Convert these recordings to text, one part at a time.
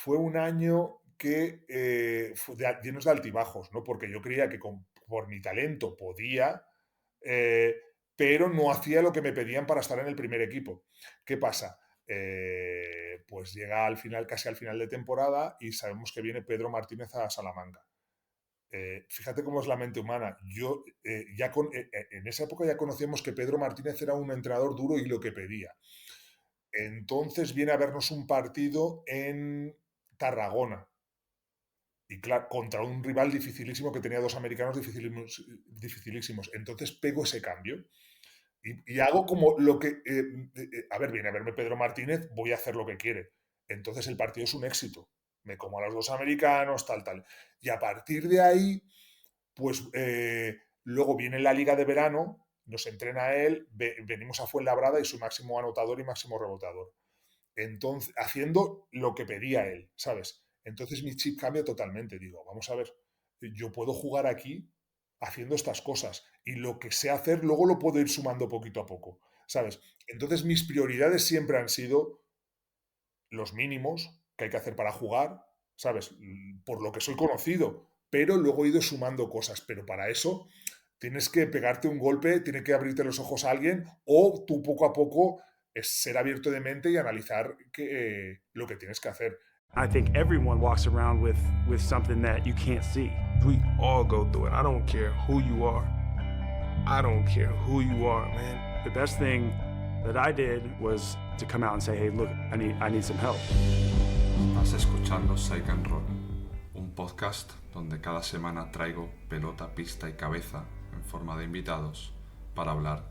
fue un año que llenos de altibajos, ¿no? Porque yo creía que por mi talento podía, eh, pero no hacía lo que me pedían para estar en el primer equipo. ¿Qué pasa? Pues llega al final, casi al final de temporada, y sabemos que viene Pedro Martínez a Salamanca. Fíjate cómo es la mente humana. Yo en esa época ya conocíamos que Pedro Martínez era un entrenador duro y lo que pedía. Entonces viene a vernos un partido en Tarragona. Y claro, contra un rival dificilísimo que tenía dos americanos dificilísimos, dificilísimos. Entonces pego ese cambio y hago como lo que... a ver, viene a verme Pedro Martínez, voy a hacer lo que quiere. Entonces el partido es un éxito. Me como a los dos americanos, tal, tal. Y a partir de ahí, pues luego viene la liga de verano, nos entrena él, venimos a Fuenlabrada y su máximo anotador y máximo rebotador. Entonces, haciendo lo que pedía él, ¿sabes? Entonces mi chip cambia totalmente. Digo, vamos a ver, yo puedo jugar aquí haciendo estas cosas y lo que sé hacer luego lo puedo ir sumando poquito a poco, ¿sabes? Entonces mis prioridades siempre han sido los mínimos que hay que hacer para jugar, ¿sabes? Por lo que soy conocido, pero luego he ido sumando cosas, pero para eso tienes que pegarte un golpe, tiene que abrirte los ojos a alguien o tú poco a poco es ser abierto de mente y analizar lo que tienes que hacer. I think everyone walks around with something that you can't see. We all go through it. I don't care who you are. I don't care who you are, man. The best thing that I did was to come out and say, hey, look, I need some help. Estás escuchando Psych and Roll, un podcast donde cada semana traigo pelota, pista y cabeza en forma de invitados para hablar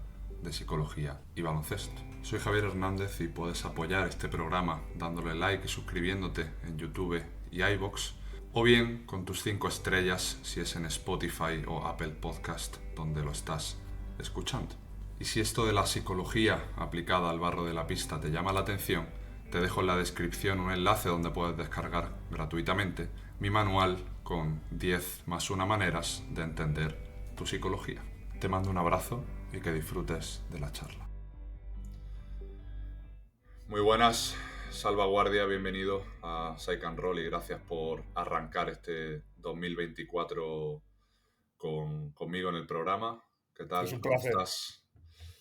de psicología y baloncesto. Soy Javier Hernández y puedes apoyar este programa dándole like y suscribiéndote en YouTube y iVoox, o bien con tus 5 estrellas si es en Spotify o Apple Podcast donde lo estás escuchando. Y si esto de la psicología aplicada al barro de la pista te llama la atención, te dejo en la descripción un enlace donde puedes descargar gratuitamente mi manual con 10 más 1 maneras de entender tu psicología. Te mando un abrazo y que disfrutes de la charla. Muy buenas, Salvaguardia, bienvenido a Psych and Roll y gracias por arrancar este 2024 conmigo en el programa. ¿Qué Es tal? un ¿Cómo placer. estás?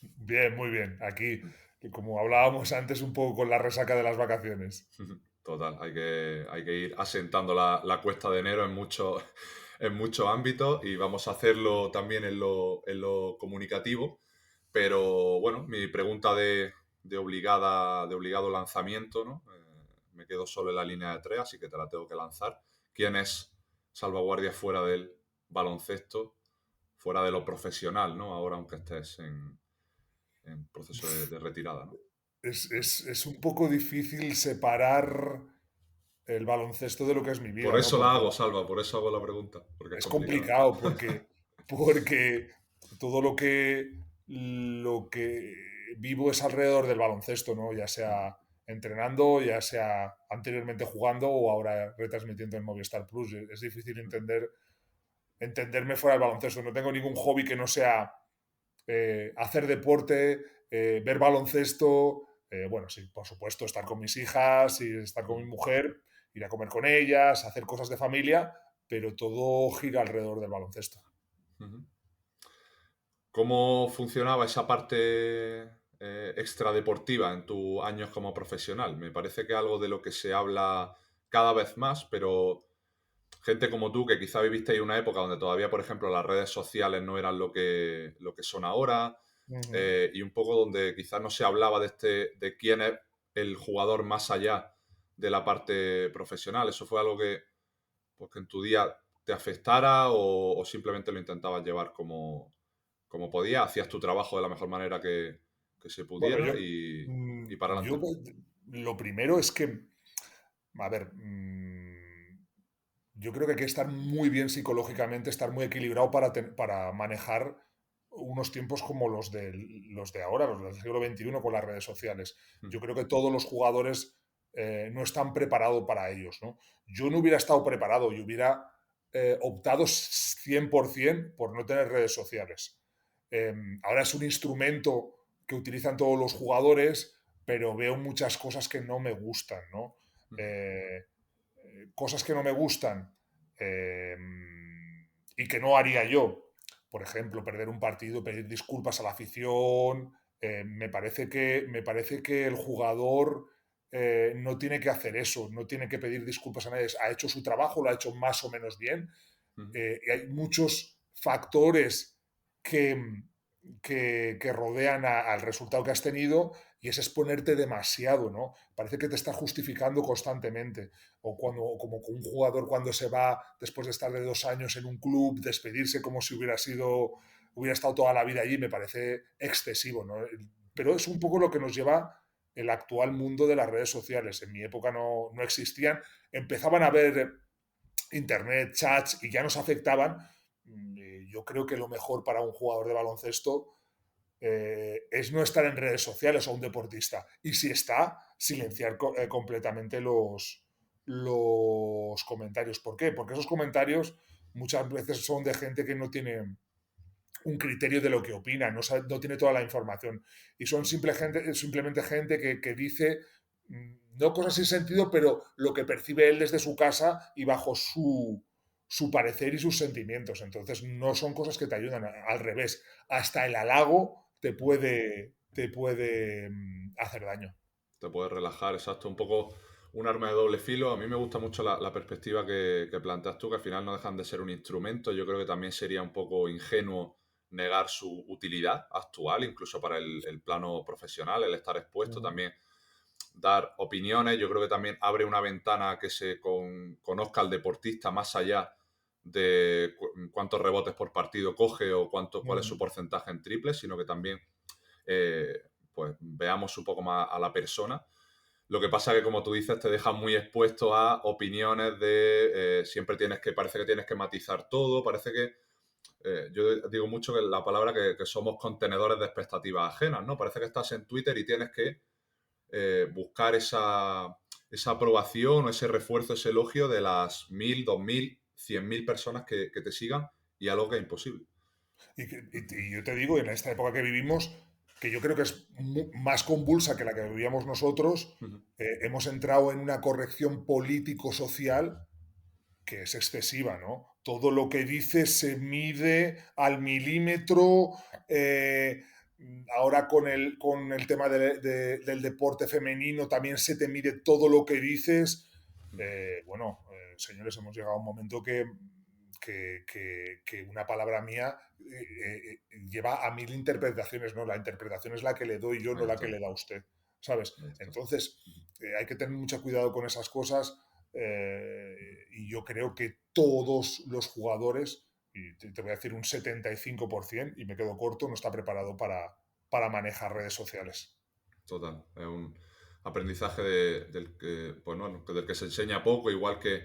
Bien, muy bien. Aquí, como hablábamos antes, un poco con la resaca de las vacaciones. Total, hay que ir asentando la cuesta de enero en muchos ámbitos y vamos a hacerlo también en lo comunicativo. Pero bueno, mi pregunta de obligado lanzamiento, ¿no? Me quedo solo en la línea de 3, así que te la tengo que lanzar. ¿Quién es Salvaguardia fuera del baloncesto, fuera de lo profesional, ¿no? Ahora, aunque estés en proceso de retirada, ¿no? Es un poco difícil separar el baloncesto de lo que es mi Por vida, ¿no? eso la Porque hago, Salva, por eso hago la pregunta, porque es es complicado. complicado, porque todo lo que vivo es alrededor del baloncesto, ¿no? Ya sea entrenando, ya sea anteriormente jugando o ahora retransmitiendo en Movistar Plus. Es difícil entenderme fuera del baloncesto. No tengo ningún hobby que no sea hacer deporte, ver baloncesto, bueno, sí, por supuesto, estar con mis hijas y estar con mi mujer, ir a comer con ellas, hacer cosas de familia, pero todo gira alrededor del baloncesto. Ujú. ¿Cómo funcionaba esa parte extradeportiva en tus años como profesional? Me parece que es algo de lo que se habla cada vez más, pero gente como tú, que quizá vivisteis una época donde todavía, por ejemplo, las redes sociales no eran lo que son ahora, Ujú. y un poco donde quizás no se hablaba de quién es el jugador más allá de la parte profesional. ¿Eso fue algo pues, que en tu día te afectara o simplemente lo intentabas llevar como podías, hacías tu trabajo de la mejor manera que se Bueno, pudiera y para yo adelante? lo primero es que, a ver, yo creo que hay que estar muy bien psicológicamente, estar muy equilibrado para manejar unos tiempos como los de ahora, los del siglo XXI con las redes sociales. Mm, Yo creo que todos los jugadores no están preparados para ellos, ¿no? Yo no hubiera estado preparado y hubiera optado 100% por no tener redes sociales. Ahora es un instrumento que utilizan todos los jugadores, pero veo muchas cosas que no me gustan, ¿no? mm, Eh, cosas que no me gustan y que no haría yo. Por ejemplo, perder un partido, pedir disculpas a la afición. Me parece que el jugador no tiene que hacer eso, no tiene que pedir disculpas a nadie. Ha hecho su trabajo, lo ha hecho más o menos bien. Y hay muchos factores que rodean al resultado que has tenido y es exponerte demasiado, ¿no? Parece que te está justificando constantemente. O como un jugador cuando se va después de estar de 2 años en un club, despedirse como si hubiera estado toda la vida allí, me parece excesivo, ¿no? Pero es un poco lo que nos lleva el actual mundo de las redes sociales. En mi época no existían. Empezaban a haber internet, chats y ya nos afectaban. Yo creo que lo mejor para un jugador de baloncesto es no estar en redes sociales o un deportista. Y si está, silenciar completamente los comentarios. ¿Por qué? Porque esos comentarios muchas veces son de gente que no tiene un criterio de lo que opina, no tiene toda la información. Y son simplemente gente que dice no cosas sin sentido, pero lo que percibe él desde su casa y bajo su parecer y sus sentimientos. Entonces no son cosas que te ayudan, al revés. Hasta el halago te puede hacer daño. Te puedes relajar, exacto, un poco un arma de doble filo. A mí me gusta mucho la perspectiva que planteas tú, que al final no dejan de ser un instrumento. Yo creo que también sería un poco ingenuo negar su utilidad actual, incluso para el plano profesional, el estar expuesto, también dar opiniones. Yo creo que también abre una ventana a que se conozca al deportista más allá de cuántos rebotes por partido coge o cuál es su porcentaje en triples, sino que también pues veamos un poco más a la persona. Lo que pasa que, como tú dices, te deja muy expuesto a opiniones de siempre parece que tienes que matizar todo, parece que yo digo mucho que la palabra que somos contenedores de expectativas ajenas, ¿no? Parece que estás en Twitter y tienes que buscar esa aprobación o ese refuerzo, ese elogio de las 1.000, 2.000, 100.000 personas que te sigan y algo que es imposible. Y yo te digo, en esta época que vivimos, que yo creo que es más convulsa que la que vivíamos nosotros, hemos entrado en una corrección político-social que es excesiva, ¿no? Todo lo que dices se mide al milímetro. Ahora con el tema del deporte femenino también se te mide todo lo que dices. Señores, hemos llegado a un momento que una palabra mía lleva a 1000 interpretaciones, ¿no? La interpretación es la que le doy yo, no la que le da usted, ¿sabes? Entonces, hay que tener mucho cuidado con esas cosas y yo creo que todos los jugadores, y te voy a decir un 75%, y me quedo corto, no está preparado para manejar redes sociales. Total, es un aprendizaje del que se enseña poco, igual que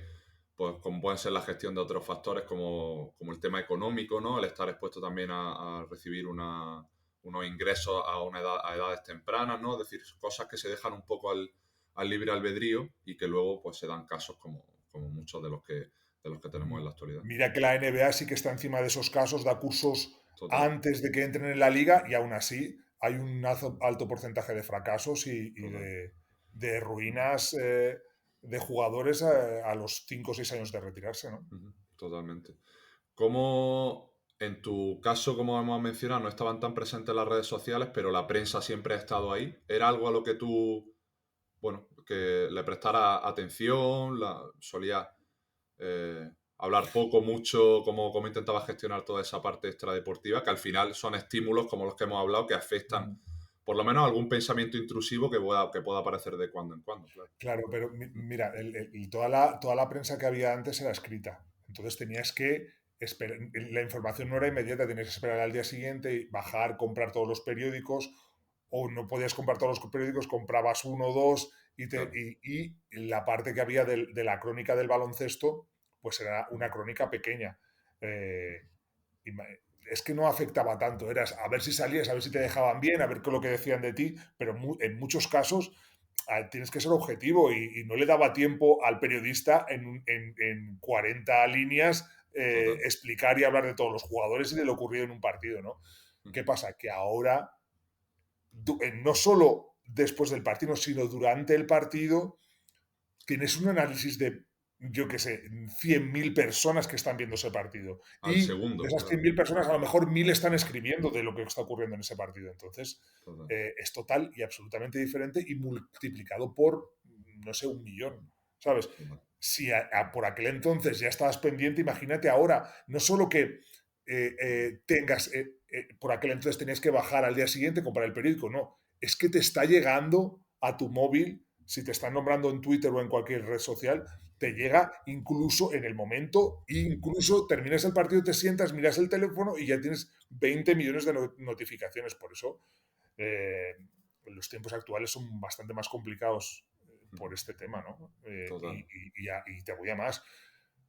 pues como pueden ser la gestión de otros factores como el tema económico, ¿no? El estar expuesto también a recibir unos ingresos a edades tempranas, ¿no? Es decir, cosas que se dejan un poco al libre albedrío y que luego pues se dan casos como muchos de los que tenemos en la actualidad. Mira que la NBA sí que está encima de esos casos, da cursos Total. antes de que entren en la liga y aún así hay un alto porcentaje de fracasos y de ruinas de jugadores a los 5 o 6 años de retirarse, ¿no? Totalmente. ¿Cómo, en tu caso, como hemos mencionado, no estaban tan presentes las redes sociales, pero la prensa siempre ha estado ahí? ¿Era algo a lo que tú, que le prestara atención? ¿Solías hablar poco, mucho? ¿Cómo intentabas gestionar toda esa parte extradeportiva? Que al final son estímulos como los que hemos hablado que afectan por lo menos algún pensamiento intrusivo que pueda aparecer de cuando en cuando. Claro, pero mira, toda la prensa que había antes era escrita. Entonces tenías que esperar, la información no era inmediata, tenías que esperar al día siguiente, bajar, comprar todos los periódicos, o no podías comprar todos los periódicos, comprabas uno o dos, y la parte que había de la crónica del baloncesto, pues era una crónica pequeña. Es que no afectaba tanto, eras a ver si salías, a ver si te dejaban bien, a ver qué lo que decían de ti, pero en muchos casos tienes que ser objetivo y no le daba tiempo al periodista en 40 líneas explicar y hablar de todos los jugadores y de lo ocurrido en un partido, ¿no? ¿Qué pasa? Que ahora, no solo después del partido, sino durante el partido, tienes un análisis de yo qué sé, 100.000 personas que están viendo ese partido. Al Y segundo, de esas claro. 100.000 personas, a lo mejor 1.000 están escribiendo de lo que está ocurriendo en ese partido. Entonces, Total, es total y absolutamente diferente y multiplicado por, no sé, 1.000.000, ¿sabes? total. Si por aquel entonces ya estabas pendiente, imagínate ahora, no solo que tengas, por aquel entonces tenías que bajar al día siguiente, comprar el periódico, no, es que te está llegando a tu móvil, si te están nombrando en Twitter o en cualquier red social, te llega incluso en el momento, incluso terminas el partido, te sientas, miras el teléfono y ya tienes 20 millones de notificaciones. Por eso los tiempos actuales son bastante más complicados por este tema, ¿no? Total. Y te voy a más.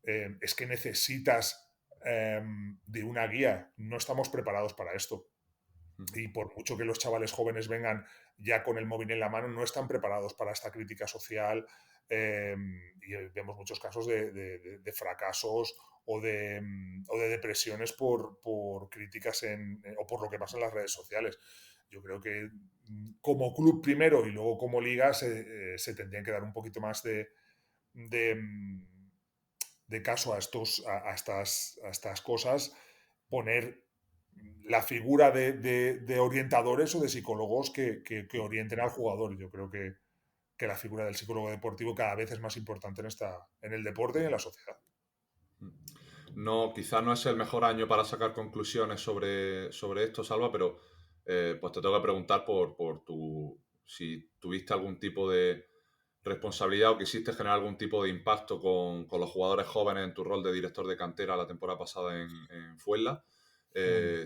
Es que necesitas de una guía. No estamos preparados para esto. Y por mucho que los chavales jóvenes vengan ya con el móvil en la mano, no están preparados para esta crítica social. Y vemos muchos casos de fracasos o de depresiones por críticas o por lo que pasa en las redes sociales. Yo creo que como club primero y luego como liga se tendrían que dar un poquito más de, de caso a estas cosas, poner la figura de orientadores o de psicólogos que orienten al jugador. Yo creo que la figura del psicólogo deportivo cada vez es más importante en el deporte y en la sociedad. No, quizás no es el mejor año para sacar conclusiones sobre esto, Salva, pero pues te tengo que preguntar por si tuviste algún tipo de responsabilidad o quisiste generar algún tipo de impacto con los jugadores jóvenes en tu rol de director de cantera la temporada pasada en Fuenla.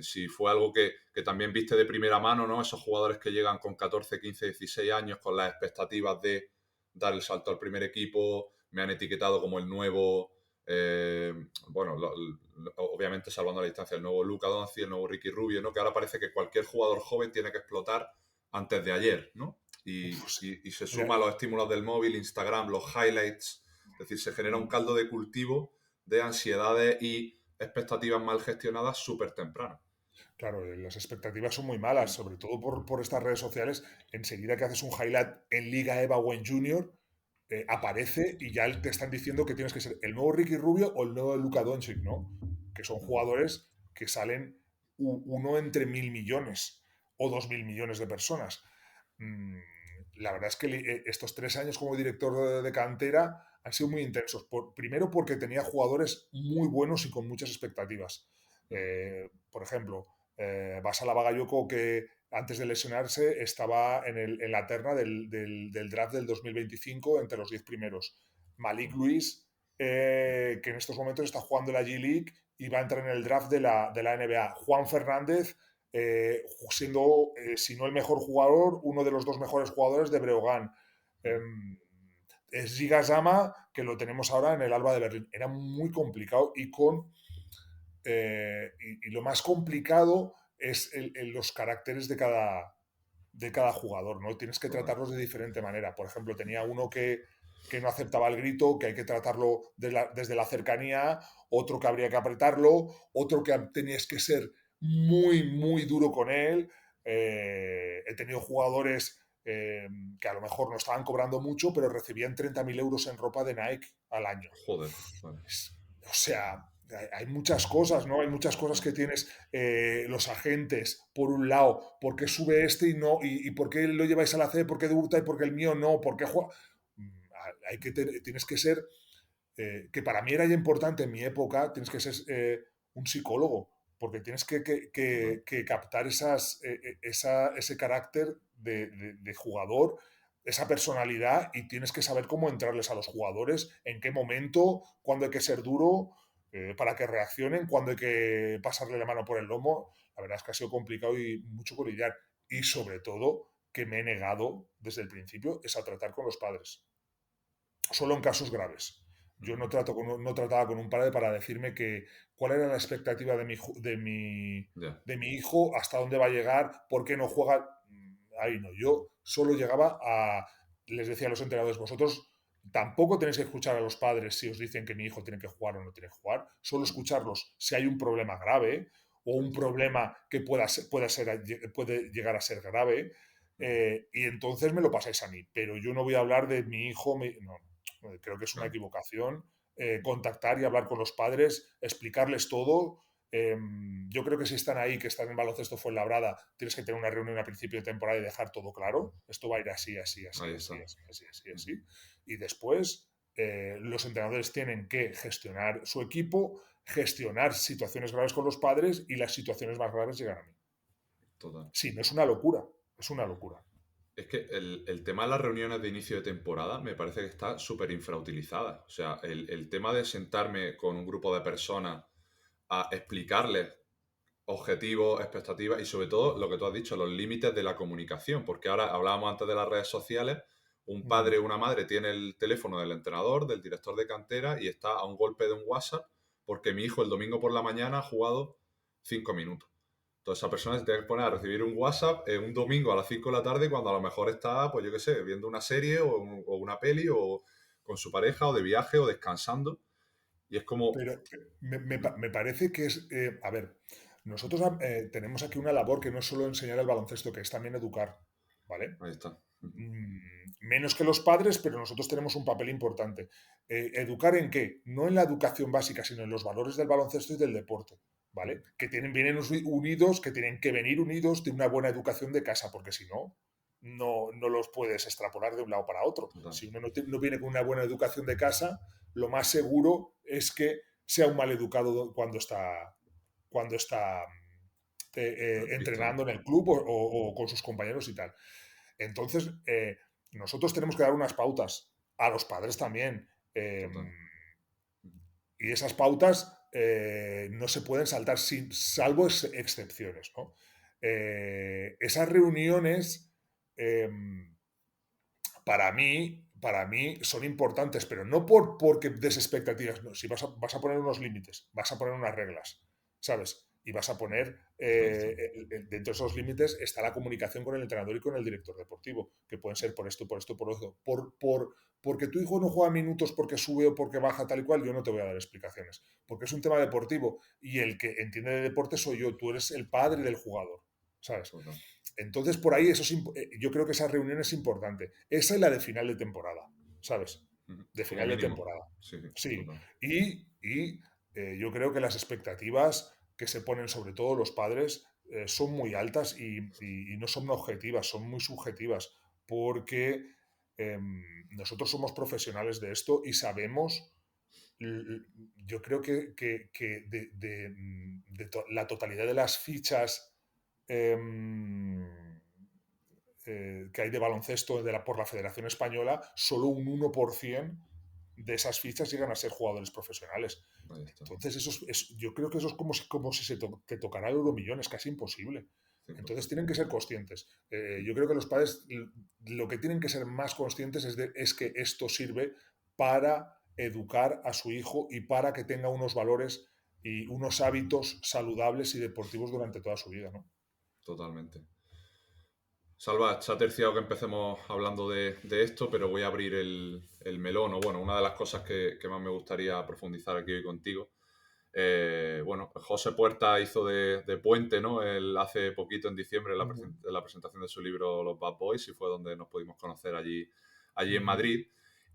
Si fue algo que también viste de primera mano, ¿no? Esos jugadores que llegan con 14, 15, 16 años con las expectativas de dar el salto al primer equipo, me han etiquetado como el nuevo, bueno, obviamente salvando la distancia, el nuevo Luka Doncic, el nuevo Ricky Rubio, ¿no? Que ahora parece que cualquier jugador joven tiene que explotar antes de ayer, ¿no? Y se Mira, suma a los estímulos del móvil, Instagram, los highlights, es decir, se genera un caldo de cultivo de ansiedades y expectativas mal gestionadas súper temprano. claro, las expectativas son muy malas, sobre todo por estas redes sociales. Enseguida que haces un highlight en Liga EVA o en Junior, aparece y ya te están diciendo que tienes que ser el nuevo Ricky Rubio o el nuevo Luka Doncic, ¿no? Que son jugadores que salen uno entre 1.000.000.000 o 2.000.000.000 de personas. Mm, la verdad es que estos 3 años como director de cantera han sido muy intensos. Primero porque tenía jugadores muy buenos y con muchas expectativas. Por ejemplo, Basala Bagayoko, que antes de lesionarse estaba en la terna del draft del 2025 entre los 10 primeros. Malik Luis, que en estos momentos está jugando la G-League y va a entrar en el draft de la NBA. Juan Fernández, siendo, si no el mejor jugador, uno de los dos mejores jugadores de Breogán. Es Giga Zama, que lo tenemos ahora en el Alba de Berlín. Era muy complicado y lo más complicado es los caracteres de cada jugador, ¿no? Tienes que tratarlos de diferente manera. Por ejemplo, tenía uno que no aceptaba el grito, que hay que tratarlo desde la cercanía, otro que habría que apretarlo, otro que tenías que ser muy, muy duro con él. He tenido jugadores que a lo mejor no estaban cobrando mucho, pero recibían 30.000 euros en ropa de Nike al año. Joder, vale. O sea, hay muchas cosas, ¿no? Hay muchas cosas que tienes los agentes, por un lado, ¿por qué sube este y no? ¿Y por qué lo lleváis a la C? ¿Por qué debuta y por qué el mío no? ¿Por qué juega? Tienes que ser, que para mí era ya importante en mi época, tienes que ser un psicólogo, porque tienes que captar ese carácter de jugador, esa personalidad, y tienes que saber cómo entrarles a los jugadores, en qué momento, cuándo hay que ser duro para que reaccionen, cuándo hay que pasarle la mano por el lomo. La verdad es que ha sido complicado y mucho que lidiar. Y sobre todo, que me he negado desde el principio, es a tratar con los padres. Solo en casos graves. Yo no trataba con un padre para decirme cuál era la expectativa Ya. de mi hijo, hasta dónde va a llegar, por qué no juega. Ahí no. Yo solo llegaba les decía a los entrenadores, vosotros tampoco tenéis que escuchar a los padres si os dicen que mi hijo tiene que jugar o no tiene que jugar, solo escucharlos si hay un problema grave o un problema que puede llegar a ser grave, y entonces me lo pasáis a mí, pero yo no voy a hablar de mi hijo, no. Creo que es una Claro. equivocación contactar y hablar con los padres, explicarles todo. Yo creo que si están ahí, que están en baloncesto Fuenlabrada, tienes que tener una reunión a principio de temporada y dejar todo claro. Esto va a ir así, así, así, Ahí así, está. así, así, así, así. Y después los entrenadores tienen que gestionar su equipo, gestionar situaciones graves con los padres y las situaciones más graves llegan a mí. Total. Sí, no es una locura, es una locura. Es que el tema de las reuniones de inicio de temporada me parece que está súper infrautilizada. O sea, el tema de sentarme con un grupo de personas a explicarles objetivos, expectativas y sobre todo lo que tú has dicho, los límites de la comunicación. Porque ahora hablábamos antes de las redes sociales, un padre o una madre tiene el teléfono del entrenador, del director de cantera y está a un golpe de un WhatsApp porque mi hijo el domingo por la mañana ha jugado 5 minutos. Entonces esa persona se tiene que poner a recibir un WhatsApp un domingo a las 5 de la tarde cuando a lo mejor está, pues yo qué sé, viendo una serie o una peli o con su pareja o de viaje o descansando. Y es como... Pero me parece que es, a ver, nosotros tenemos aquí una labor que no es solo enseñar el baloncesto, que es también educar, ¿vale? Ahí está. Menos que los padres, pero nosotros tenemos un papel importante. ¿Educar en qué? No en la educación básica, sino en los valores del baloncesto y del deporte, ¿vale? Que vienen unidos, que tienen que venir unidos de una buena educación de casa, porque si no, no los puedes extrapolar de un lado para otro. Total. Si uno no viene con una buena educación de casa, lo más seguro es que sea un mal educado cuando está Visto. entrenando en el club o con sus compañeros y tal. Entonces, nosotros tenemos que dar unas pautas a los padres también. Total. Y esas pautas no se pueden saltar salvo excepciones, ¿no? Esas reuniones, eh, para mí son importantes, pero no porque des expectativas. No. Si vas a poner unos límites, vas a poner unas reglas, ¿sabes? Y vas a poner, Ahí está. dentro de esos límites está la comunicación con el entrenador y con el director deportivo, que pueden ser por esto, por esto, por esto. Porque tu hijo no juega minutos porque sube o porque baja tal y cual, yo no te voy a dar explicaciones. Porque es un tema deportivo y el que entiende de deporte soy yo, tú eres el padre del jugador, ¿sabes? Total. Entonces, por ahí yo creo que esa reunión es importante. Esa y la de final de temporada, ¿sabes? De Como final de mínimo. temporada. Sí, sí, Sí. total. Y yo creo que las expectativas que se ponen sobre todo los padres son muy altas y no son objetivas, son muy subjetivas, porque nosotros somos profesionales de esto y sabemos, yo creo que la totalidad de las fichas que hay de baloncesto por la Federación Española, solo un 1% de esas fichas llegan a ser jugadores profesionales. Ahí está. Entonces, yo creo que eso es como si te tocara el euromillón, es casi imposible. 100%. Entonces tienen que ser conscientes. Yo creo que los padres lo que tienen que ser más conscientes es que esto sirve para educar a su hijo y para que tenga unos valores y unos hábitos saludables y deportivos durante toda su vida, ¿no? Totalmente. Salva, se ha terciado que empecemos hablando de esto, pero voy a abrir el melón. O bueno, una de las cosas que más me gustaría profundizar aquí hoy contigo. Bueno, José Puerta hizo de puente, ¿no? Hace poquito, en diciembre, la presentación de su libro Los Bad Boys, y fue donde nos pudimos conocer allí en Madrid.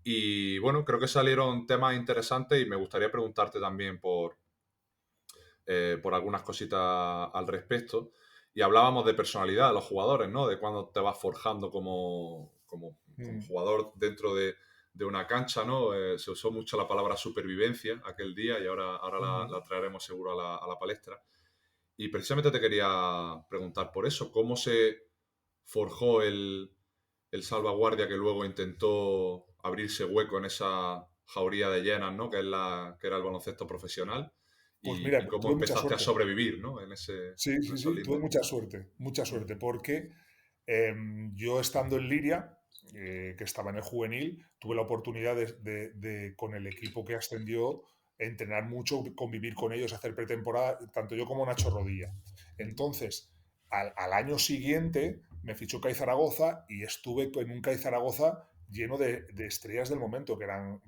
Y bueno, creo que salieron temas interesantes y me gustaría preguntarte también por algunas cositas al respecto. Y hablábamos de personalidad de los jugadores, ¿no? De cuándo te vas forjando como jugador dentro de una cancha, ¿no? Se usó mucho la palabra supervivencia aquel día y ahora la traeremos seguro a la palestra. Y precisamente te quería preguntar por eso, ¿cómo se forjó el salvaguardia que luego intentó abrirse hueco en esa jauría de llenas, ¿no? Que era el baloncesto profesional? Pues Y mira, cómo tuve mucha empezaste a suerte. sobrevivir, ¿no? En Sí, sí, esos sí, tuve lindes. mucha suerte, porque yo estando en Liria, que estaba en el juvenil, tuve la oportunidad con el equipo que ascendió, entrenar mucho, convivir con ellos, hacer pretemporada, tanto yo como Nacho Rodilla. Entonces, al año siguiente me fichó CAI Zaragoza y estuve en un CAI Zaragoza lleno de estrellas del momento, que eran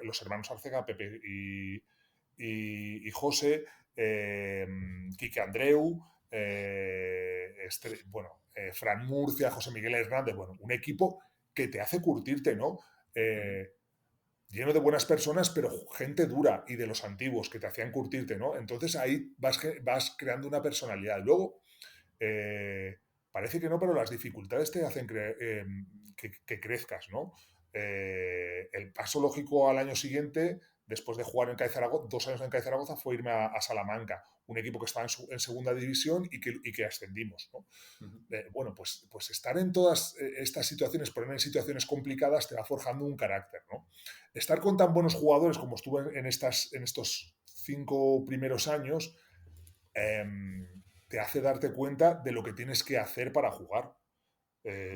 los hermanos Arcega, Pepe y José, Quique Andreu, Fran Murcia, José Miguel Hernández, bueno, un equipo que te hace curtirte, ¿no? lleno de buenas personas, pero gente dura y de los antiguos que te hacían curtirte, ¿no? Entonces ahí vas creando una personalidad. Luego, parece que no, pero las dificultades te hacen que crezcas, ¿no? El paso lógico al año siguiente, después de jugar en CAE Zaragoza, 2 años en CAE Zaragoza, fue irme a Salamanca, un equipo que estaba en segunda división y que ascendimos, ¿no? Bueno, pues estar en todas estas situaciones, poner en situaciones complicadas, te va forjando un carácter, ¿no? Estar con tan buenos jugadores como estuve en estos 5 primeros años, te hace darte cuenta de lo que tienes que hacer para jugar.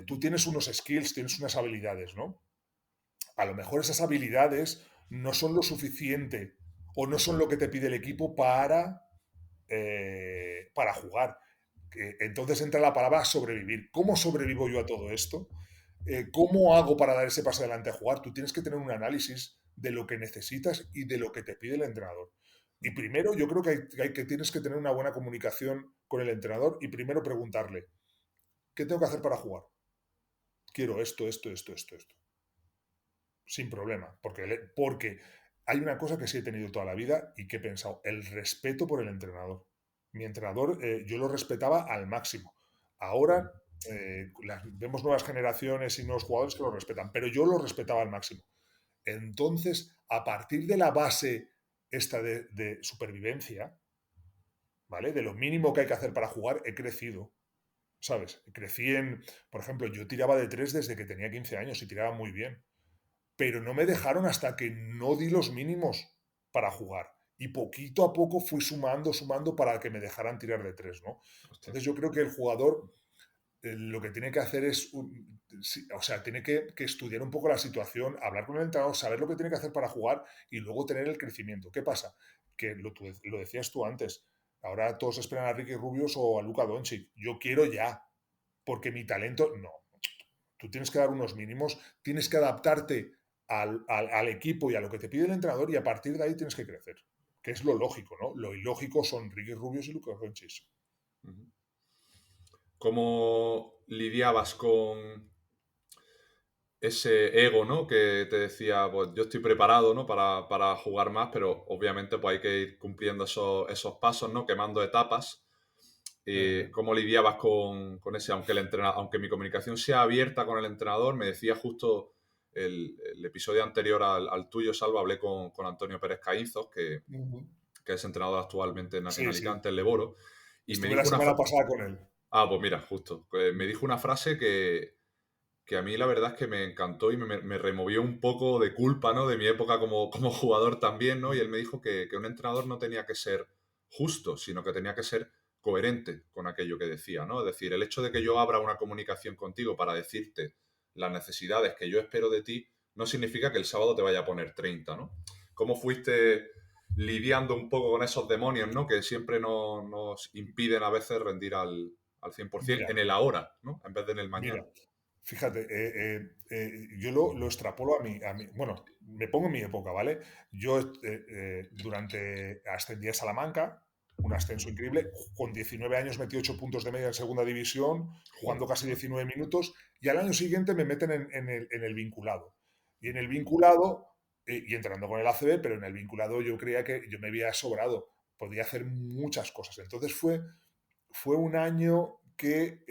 Tú tienes unos skills, tienes unas habilidades, ¿no? A lo mejor esas habilidades no son lo suficiente o no son lo que te pide el equipo para jugar. Entonces entra la palabra sobrevivir. ¿Cómo sobrevivo yo a todo esto? ¿Cómo hago para dar ese paso adelante a jugar? Tú tienes que tener un análisis de lo que necesitas y de lo que te pide el entrenador. Y primero yo creo que tienes que tener una buena comunicación con el entrenador y primero preguntarle, ¿qué tengo que hacer para jugar? Quiero esto, esto, esto, esto, esto. Sin problema, porque hay una cosa que sí he tenido toda la vida y que he pensado, el respeto por el entrenador. Mi entrenador, yo lo respetaba al máximo. Ahora vemos nuevas generaciones y nuevos jugadores que lo respetan, pero yo lo respetaba al máximo. Entonces, a partir de la base esta de supervivencia, ¿vale? De lo mínimo que hay que hacer para jugar, he crecido, ¿sabes? Por ejemplo, yo tiraba de 3 desde que tenía 15 años y tiraba muy bien, pero no me dejaron hasta que no di los mínimos para jugar. Y poquito a poco fui sumando para que me dejaran tirar de 3, ¿no? Hostia. Entonces yo creo que el jugador lo que tiene que hacer es, o sea, tiene que estudiar un poco la situación, hablar con el entrenador, saber lo que tiene que hacer para jugar y luego tener el crecimiento. ¿Qué pasa? Que lo decías tú antes, ahora todos esperan a Ricky Rubios o a Luka Doncic. Yo quiero ya, porque mi talento, no. Tú tienes que dar unos mínimos, tienes que adaptarte al equipo y a lo que te pide el entrenador y a partir de ahí tienes que crecer, que es lo lógico, ¿no? Lo ilógico son Ricky Rubios y Luka Doncic. ¿Cómo lidiabas con ese ego, ¿no? Que te decía, pues yo estoy preparado, ¿no? Para jugar más, pero obviamente pues hay que ir cumpliendo esos pasos, ¿no? Quemando etapas. ¿Cómo lidiabas con ese? Aunque mi comunicación sea abierta con el entrenador, me decía justo el episodio anterior al tuyo, Salva, hablé con Antonio Pérez Caínzos, que es entrenador actualmente en Sí, sí. Alicante, en Leboro, y me Estuve la dijo semana pasada con él. Ah, pues mira, justo. Me dijo una frase que a mí la verdad es que me encantó y me removió un poco de culpa, ¿no? De mi época como jugador también, ¿no? Y él me dijo que un entrenador no tenía que ser justo, sino que tenía que ser coherente con aquello que decía, ¿no? Es decir, el hecho de que yo abra una comunicación contigo para decirte las necesidades que yo espero de ti, no significa que el sábado te vaya a poner 30, ¿no? ¿Cómo fuiste lidiando un poco con esos demonios, ¿no? Que siempre nos impiden a veces rendir al 100% Mira, en el ahora, ¿no? En vez de en el mañana. mira, fíjate, yo lo extrapolo bueno, me pongo en mi época, ¿vale? Yo ascendí a Salamanca, un ascenso increíble, con 19 años metí 8 puntos de media en segunda división, jugando Joder. casi 19 minutos, y al año siguiente me meten en el vinculado. Y en el vinculado, y entrenando con el ACB, pero en el vinculado yo creía que yo me había sobrado, podía hacer muchas cosas. Entonces fue un año que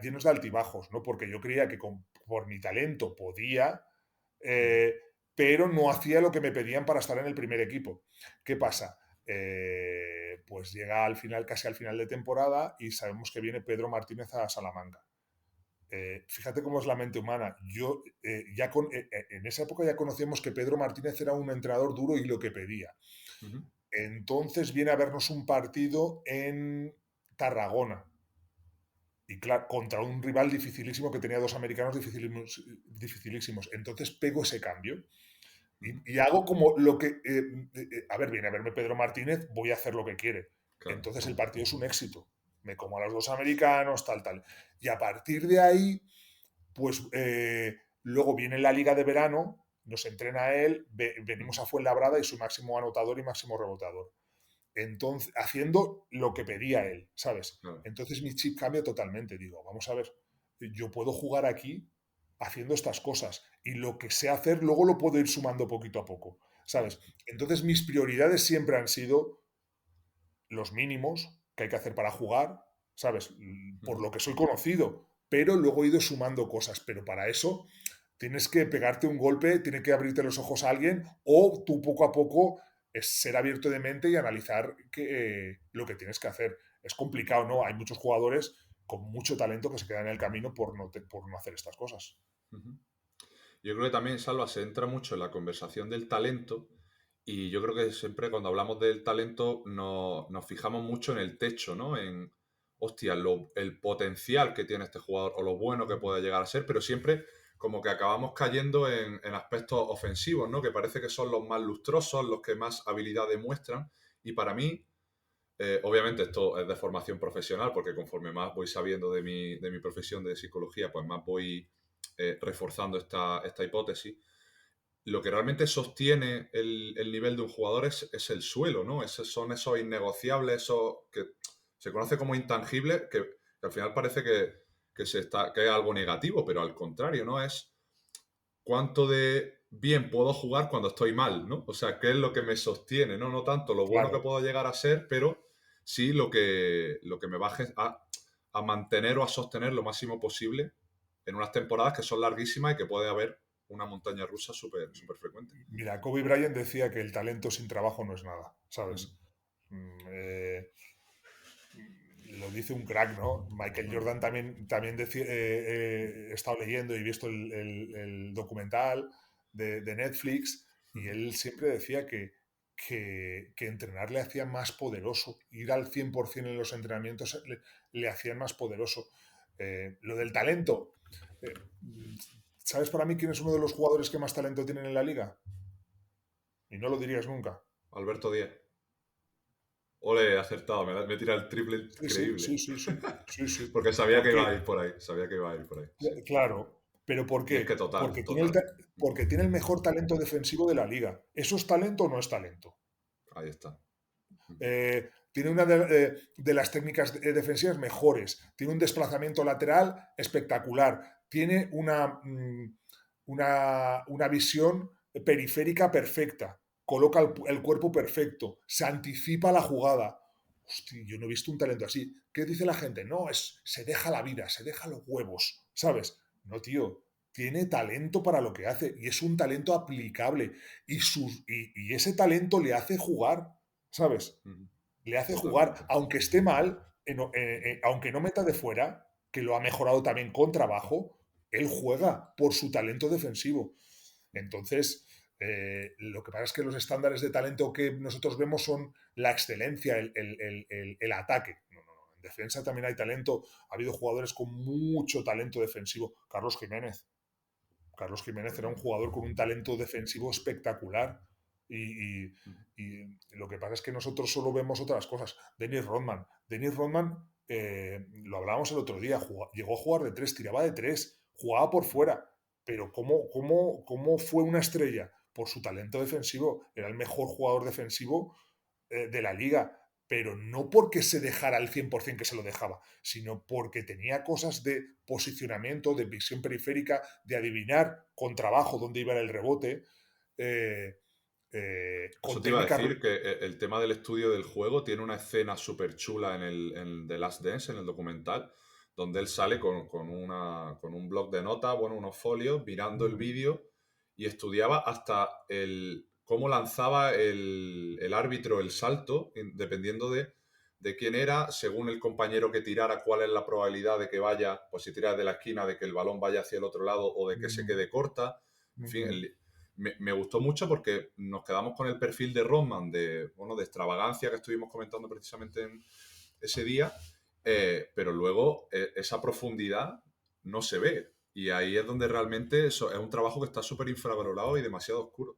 llenos de altibajos, ¿no? Porque yo creía que por mi talento podía, pero no hacía lo que me pedían para estar en el primer equipo. ¿Qué pasa? Pues llega casi al final de temporada y sabemos que viene Pedro Martínez a Salamanca. Fíjate cómo es la mente humana. En esa época ya conocíamos que Pedro Martínez era un entrenador duro y lo que pedía. Uh-huh. Entonces viene a vernos un partido en Tarragona. Y claro, contra un rival dificilísimo que tenía 2 americanos dificilísimos. Entonces pego ese cambio y hago como lo que... a ver, viene a verme Pedro Martínez, voy a hacer lo que quiere. Claro. Entonces el partido es un éxito. Me como a los 2 americanos, tal. Y a partir de ahí, pues luego viene la liga de verano, nos entrena él, venimos a Fuenlabrada y su máximo anotador y máximo rebotador. Entonces, haciendo lo que pedía él, ¿sabes? Claro. Entonces mi chip cambia totalmente. Digo, vamos a ver, yo puedo jugar aquí haciendo estas cosas. Y lo que sé hacer, luego lo puedo ir sumando poquito a poco, ¿sabes? Entonces mis prioridades siempre han sido los mínimos que hay que hacer para jugar, ¿sabes? Por lo que soy conocido, pero luego he ido sumando cosas, pero para eso tienes que pegarte un golpe, tiene que abrirte los ojos a alguien, o tú poco a poco es ser abierto de mente y analizar lo que tienes que hacer. Es complicado, ¿no? Hay muchos jugadores con mucho talento que se quedan en el camino por no hacer estas cosas. Yo creo que también, Salva, se entra mucho en la conversación del talento y yo creo que siempre cuando hablamos del talento nos fijamos mucho en el techo, ¿no? En, hostia, el potencial que tiene este jugador o lo bueno que puede llegar a ser, pero siempre como que acabamos cayendo en aspectos ofensivos, ¿no? Que parece que son los más lustrosos, los que más habilidad demuestran. Y para mí, obviamente esto es de formación profesional, porque conforme más voy sabiendo de mi profesión de psicología, pues más voy reforzando esta hipótesis. Lo que realmente sostiene el nivel de un jugador es el suelo, ¿no? Son esos innegociables, esos que se conoce como intangibles, que al final parece que es algo negativo, pero al contrario, ¿no? Es cuánto de bien puedo jugar cuando estoy mal, ¿no? O sea, qué es lo que me sostiene, ¿no? No tanto lo bueno que Claro. puedo llegar a ser, pero sí lo que me va a mantener o a sostener lo máximo posible en unas temporadas que son larguísimas y que puede haber una montaña rusa súper frecuente. Mira, Kobe Bryant decía que el talento sin trabajo no es nada, Ujú, ¿sabes? Mm, eh, lo dice un crack, ¿no? Michael ujú, Jordan también decía, he estado leyendo y visto el documental de Netflix y ujú. él siempre decía que entrenar le hacía más poderoso, ir al 100% en los entrenamientos le hacían más poderoso. Lo del talento, eh, ¿sabes para mí quién es uno de los jugadores que más talento tienen en la liga? Y no lo dirías nunca. Alberto Díaz. Ole, he acertado, me he tirado el triple Sí, sí, sí, increíble. sí, sí, sí, sí. Porque sabía ¿Por que iba a qué? ir por ahí, sabía que iba a ir por ahí, sí. Claro, pero ¿por Y es que qué? total, Porque total. porque tiene el mejor talento defensivo de la liga. ¿Eso es talento o no es talento? Ahí está. Tiene una de las técnicas defensivas mejores, tiene un desplazamiento lateral espectacular, tiene una visión periférica perfecta, coloca el cuerpo perfecto, se anticipa la jugada. Hostia, yo no he visto un talento así. ¿Qué dice la gente? No, se deja la vida, se deja los huevos, ¿sabes? No, tío, tiene talento para lo que hace y es un talento aplicable y ese talento le hace jugar, ¿sabes? Le hace jugar, Totalmente. aunque esté mal, aunque no meta de fuera, que lo ha mejorado también con trabajo, él juega por su talento defensivo. Entonces, lo que pasa es que los estándares de talento que nosotros vemos son la excelencia, el ataque. No, no, no. En defensa también hay talento. Ha habido jugadores con mucho talento defensivo. Carlos Jiménez. Carlos Jiménez era un Totalmente. jugador con un talento defensivo espectacular. Y, y lo que pasa es que nosotros solo vemos otras cosas. Dennis Rodman. Dennis Rodman, lo hablábamos el otro día, llegó a jugar de tres, tiraba de tres, jugaba por fuera. Pero ¿cómo fue una estrella? Por su talento defensivo. Era el mejor jugador defensivo de la liga, pero no porque se dejara al 100% que se lo dejaba, sino porque tenía cosas de posicionamiento, de visión periférica, de adivinar con trabajo dónde iba el rebote, eh, Eso con te iba a técnicas. decir que el tema del estudio del juego tiene una escena súper chula en The Last Dance, en el documental, donde él sale con un bloc de notas, bueno, unos folios, mirando el vídeo y estudiaba hasta cómo lanzaba el árbitro el salto, dependiendo de quién era, según el compañero que tirara, cuál es la probabilidad de que vaya, pues si tira de la esquina, de que el balón vaya hacia el otro lado o de que se quede corta. En fin, me gustó mucho porque nos quedamos con el perfil de Rodman, de extravagancia que estuvimos comentando precisamente en ese día, pero luego esa profundidad no se ve. Y ahí es donde realmente eso es un trabajo que está súper infravalorado y demasiado oscuro.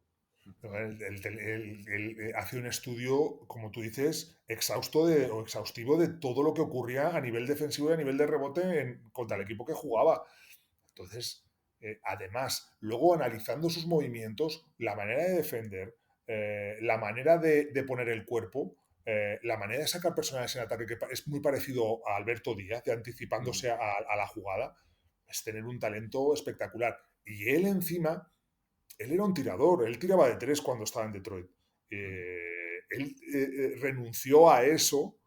Él hace un estudio, como tú dices, o exhaustivo de todo lo que ocurría a nivel defensivo y a nivel de rebote contra el equipo que jugaba. Entonces, además, luego analizando sus movimientos, la manera de defender, la manera de poner el cuerpo, la manera de sacar personajes en ataque, que es muy parecido a Alberto Díaz, de Ujú. anticipándose a la jugada, es tener un talento espectacular. Y él encima, él era un tirador, él tiraba de 3 cuando estaba en Detroit. Él renunció a eso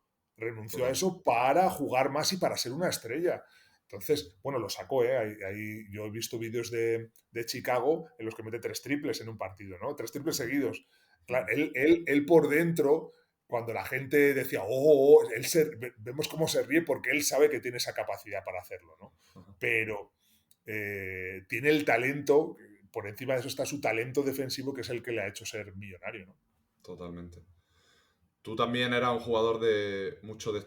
para jugar más y para ser una estrella. Entonces, bueno, lo sacó, ¿eh? Yo he visto vídeos de Chicago en los que mete 3 triples en un partido, ¿no? 3 triples seguidos. Claro, él por dentro, cuando la gente decía, vemos cómo se ríe porque él sabe que tiene esa capacidad para hacerlo, ¿no? Pero tiene el talento, por encima de eso está su talento defensivo, que es el que le ha hecho ser millonario, ¿no? Totalmente. Tú también eras un jugador de mucho de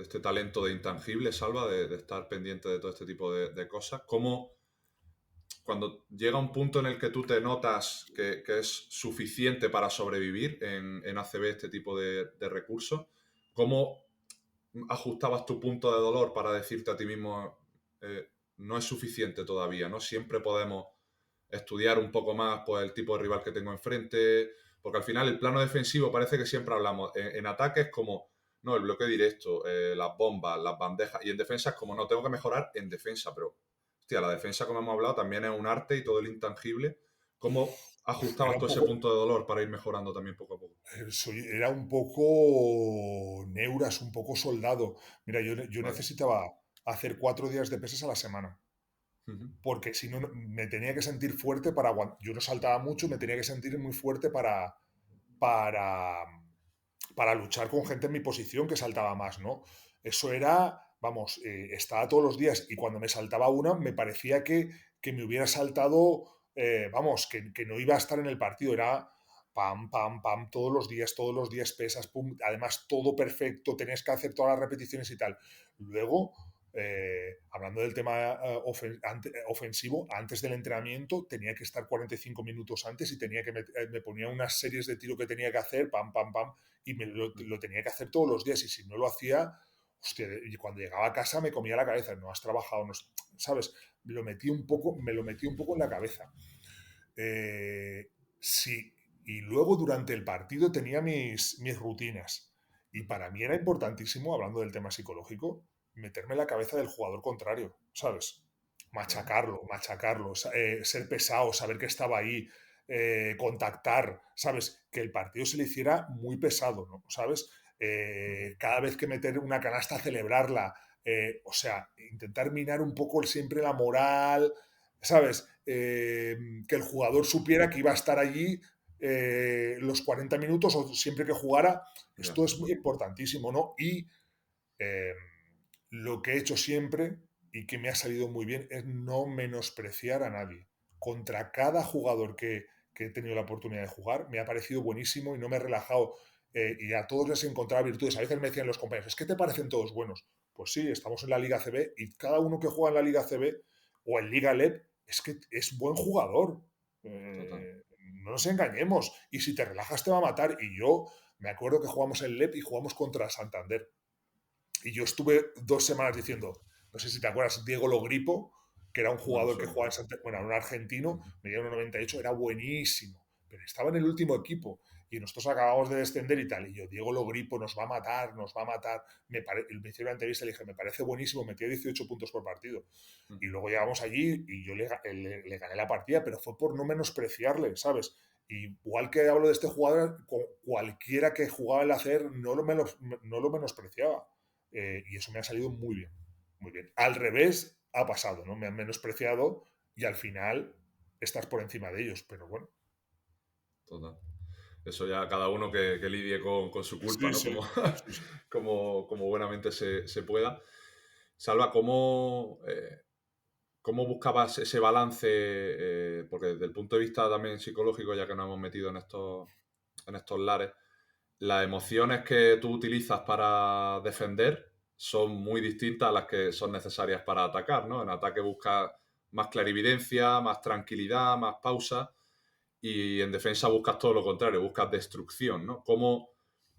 este talento de intangible, Salva, de estar pendiente de todo este tipo de cosas. ¿Cómo, cuando llega un punto en el que tú te notas que es suficiente para sobrevivir en ACB este tipo de recursos, cómo ajustabas tu punto de dolor para decirte a ti mismo no es suficiente todavía, ¿no? Siempre podemos estudiar un poco más pues, el tipo de rival que tengo enfrente, porque al final el plano defensivo parece que siempre hablamos en ataque es como, no, el bloqueo directo, las bombas, las bandejas, y en defensa es como, no, tengo que mejorar en defensa, pero hostia, la defensa, como hemos hablado, también es un arte y todo el intangible. ¿Cómo ajustabas todo ese punto de dolor para ir mejorando también poco a poco? Era un poco neuras, un poco soldado. Mira, yo Vale. necesitaba hacer 4 días de pesas a la semana, Uh-huh. porque si no, me tenía que sentir fuerte para aguantar. Yo no saltaba mucho, me tenía que sentir muy fuerte para, para luchar con gente en mi posición que saltaba más, ¿no? Eso era, vamos, estaba todos los días y cuando me saltaba una me parecía que me hubiera saltado, vamos, que no iba a estar en el partido, era pam, pam, pam, todos los días pesas, pum, además todo perfecto, tenías que hacer todas las repeticiones y tal. Luego, hablando del tema ofensivo, antes del entrenamiento tenía que estar 45 minutos antes y me ponía unas series de tiro que tenía que hacer, pam, pam, pam, y lo tenía que hacer todos los días y si no lo hacía, hostia, y cuando llegaba a casa me comía la cabeza, no has trabajado, no, ¿sabes? Me lo metí un poco en la cabeza. Sí, y luego durante el partido tenía mis rutinas. Y para mí era importantísimo, hablando del tema psicológico, meterme en la cabeza del jugador contrario, ¿sabes? Machacarlo, ser pesado, saber que estaba ahí, contactar, ¿sabes? Que el partido se le hiciera muy pesado, ¿no? ¿Sabes? Cada vez que meter una canasta, celebrarla. O sea, intentar minar un poco siempre la moral, ¿sabes? Que el jugador supiera que iba a estar allí los 40 minutos o siempre que jugara. Esto es muy importantísimo, ¿no? Y eh, lo que he hecho siempre y que me ha salido muy bien es no menospreciar a nadie. Contra cada jugador que he tenido la oportunidad de jugar, me ha parecido buenísimo y no me he relajado. Y a todos les he encontrado virtudes. A veces me decían los compañeros, ¿es que te parecen todos buenos? Pues sí, estamos en la Liga CB y cada uno que juega en la Liga CB o en Liga LEP es que es buen jugador. No nos engañemos. Y si te relajas te va a matar. Y yo me acuerdo que jugamos en LEP y jugamos contra Santander. Y yo estuve 2 semanas diciendo, no sé si te acuerdas, Diego Logripo, que era un jugador que jugaba en Santander, bueno, era un argentino, medía 1,98, era buenísimo, pero estaba en el último equipo y nosotros acabamos de descender y tal. Y yo, Diego Logripo nos va a matar, nos va a matar. Me hicieron una entrevista y le dije, me parece buenísimo, metía 18 puntos por partido. Y luego llegamos allí y yo le gané la partida, pero fue por no menospreciarle, ¿sabes? Igual que hablo de este jugador, cualquiera que jugaba el hacer no lo menospreciaba. Y eso me ha salido muy bien, muy bien. Al revés ha pasado, ¿no? Me han menospreciado y al final estás por encima de ellos, pero bueno. Total. Eso ya cada uno que lidie con su culpa, Sí, ¿no? sí. Como buenamente se pueda. Salva, ¿cómo buscabas ese balance? Porque desde el punto de vista también psicológico, ya que nos hemos metido en estos lares, las emociones que tú utilizas para defender son muy distintas a las que son necesarias para atacar, ¿no? En ataque buscas más clarividencia, más tranquilidad, más pausa, y en defensa buscas todo lo contrario, buscas destrucción, ¿no?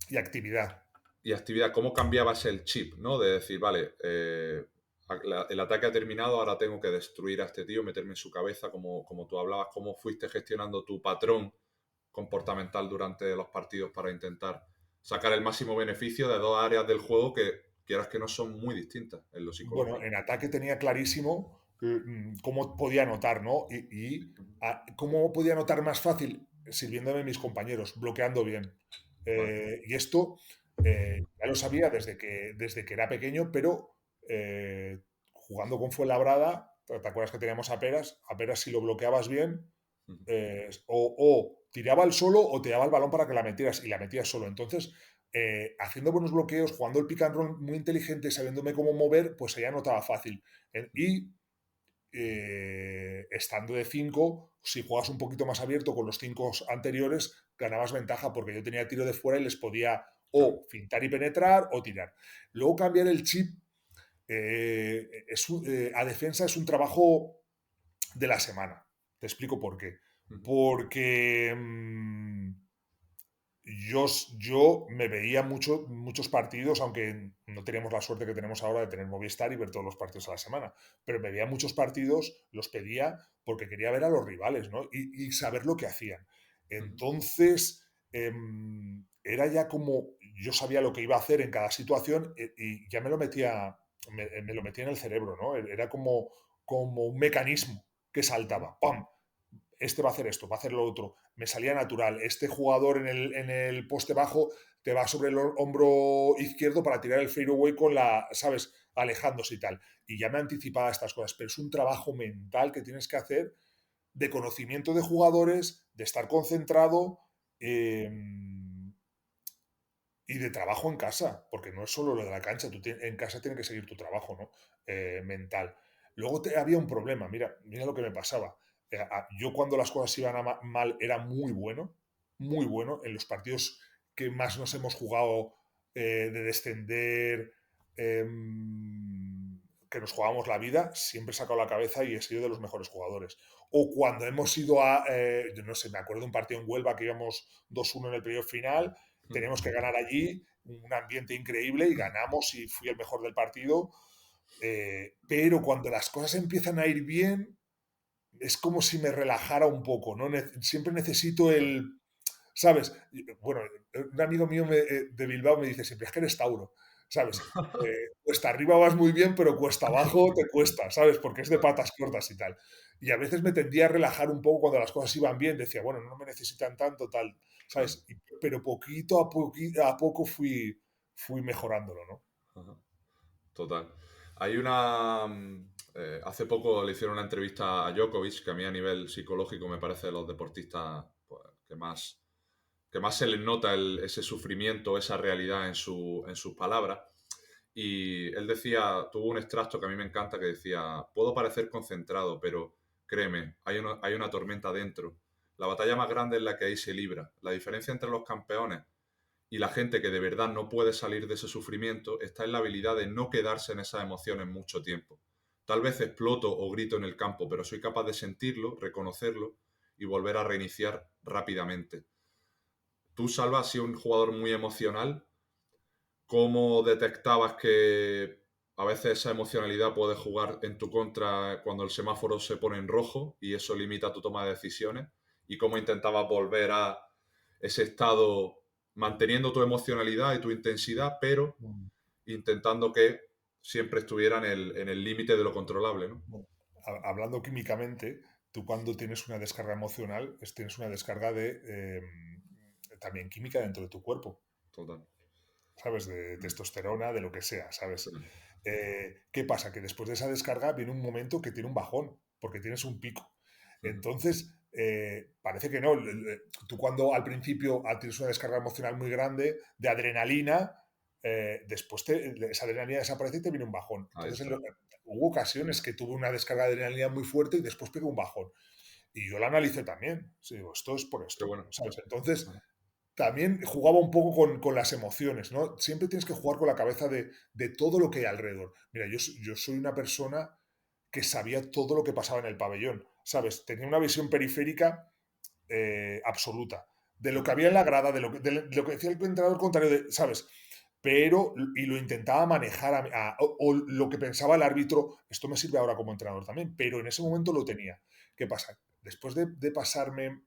Y actividad. Y actividad, ¿cómo cambiabas el chip, ¿no? De decir, vale, el ataque ha terminado, ahora tengo que destruir a este tío, meterme en su cabeza, como tú hablabas, cómo fuiste gestionando tu patrón comportamental durante los partidos para intentar sacar el máximo beneficio de dos áreas del juego que quieras que no son muy distintas en lo psicológico. Bueno, en ataque tenía clarísimo cómo podía anotar, ¿no? Cómo podía anotar más fácil, sirviéndome mis compañeros, bloqueando bien. Y esto ya lo sabía desde que era pequeño, pero jugando con Fuenlabrada, ¿te acuerdas que teníamos a Peras? A Peras, si lo bloqueabas bien, o tiraba el solo o te daba el balón para que la metieras y la metías solo. Entonces, haciendo buenos bloqueos, jugando el pick and roll muy inteligente, sabiéndome cómo mover, pues ella anotaba fácil. Y estando de 5, si juegas un poquito más abierto con los 5 anteriores, ganabas ventaja porque yo tenía tiro de fuera y les podía o fintar y penetrar o tirar. Luego cambiar el chip a defensa es un trabajo de la semana. Te explico por qué. Porque yo me veía muchos partidos, aunque no teníamos la suerte que tenemos ahora de tener Movistar y ver todos los partidos a la semana, pero me veía muchos partidos, los pedía porque quería ver a los rivales, ¿no? Y saber lo que hacían. Entonces, era ya como yo sabía lo que iba a hacer en cada situación y ya me lo metía en el cerebro, ¿no? Era como un mecanismo que saltaba, ¡pam! Este va a hacer esto, va a hacer lo otro. Me salía natural. Este jugador en el poste bajo te va sobre el hombro izquierdo para tirar el fadeaway con la, ¿sabes? Alejándose y tal. Y ya me anticipaba estas cosas, pero es un trabajo mental que tienes que hacer de conocimiento de jugadores, de estar concentrado y de trabajo en casa, porque no es solo lo de la cancha, en casa tiene que seguir tu trabajo, ¿no? Mental. Luego había un problema, mira lo que me pasaba. Yo cuando las cosas iban mal era muy bueno en los partidos que más nos hemos jugado de descender, que nos jugábamos la vida, siempre he sacado la cabeza y he sido de los mejores jugadores. O cuando hemos ido yo no sé, me acuerdo de un partido en Huelva que íbamos 2-1 en el periodo final, teníamos que ganar allí, un ambiente increíble y ganamos y fui el mejor del partido. Pero cuando las cosas empiezan a ir bien, es como si me relajara un poco, ¿no? Siempre necesito ¿sabes? Bueno, un amigo mío de Bilbao me dice siempre, es que eres Tauro, ¿sabes? Cuesta arriba vas muy bien, pero cuesta abajo te cuesta, ¿sabes? Porque es de patas cortas y tal. Y a veces me tendía a relajar un poco cuando las cosas iban bien, decía, bueno, no me necesitan tanto, tal, ¿sabes? Pero poquito a poco fui mejorándolo, ¿no? Ajá. Total. Hay una... hace poco le hicieron una entrevista a Djokovic, que a mí a nivel psicológico me parece de los deportistas pues, que más se les nota ese sufrimiento, esa realidad en sus palabras. Y él decía, tuvo un extracto que a mí me encanta, que decía, puedo parecer concentrado, pero créeme, hay una tormenta dentro. La batalla más grande es la que ahí se libra. La diferencia entre los campeones y la gente que de verdad no puede salir de ese sufrimiento está en la habilidad de no quedarse en esas emociones mucho tiempo. Tal vez exploto o grito en el campo, pero soy capaz de sentirlo, reconocerlo y volver a reiniciar rápidamente. Tú, Salva, has sido un jugador muy emocional. ¿Cómo detectabas que a veces esa emocionalidad puede jugar en tu contra cuando el semáforo se pone en rojo y eso limita tu toma de decisiones? ¿Y cómo intentabas volver a ese estado manteniendo tu emocionalidad y tu intensidad, pero intentando que siempre estuviera en el límite de lo controlable, ¿no? Hablando químicamente, tú cuando tienes una descarga emocional, tienes una descarga de también química dentro de tu cuerpo. Total. ¿Sabes? De testosterona, de lo que sea, ¿sabes? Sí. ¿Qué pasa? Que después de esa descarga viene un momento que tiene un bajón, porque tienes un pico. Entonces, parece que no. Tú cuando al principio tienes una descarga emocional muy grande de adrenalina, después esa adrenalina desaparece y te viene un bajón. Entonces, hubo ocasiones que tuve una descarga de adrenalina muy fuerte y después pegó un bajón. Y yo la analicé también. Sí, digo, esto es por esto. Qué bueno. ¿Sabes? Entonces, también jugaba un poco con las emociones, ¿no? Siempre tienes que jugar con la cabeza de todo lo que hay alrededor. Mira, yo soy una persona que sabía todo lo que pasaba en el pabellón, ¿sabes? Tenía una visión periférica absoluta de lo que había en la grada, de lo que decía el entrenador contrario, ¿sabes? Pero, y lo intentaba manejar, o lo que pensaba el árbitro, esto me sirve ahora como entrenador también, pero en ese momento lo tenía. ¿Qué pasa? Después de pasarme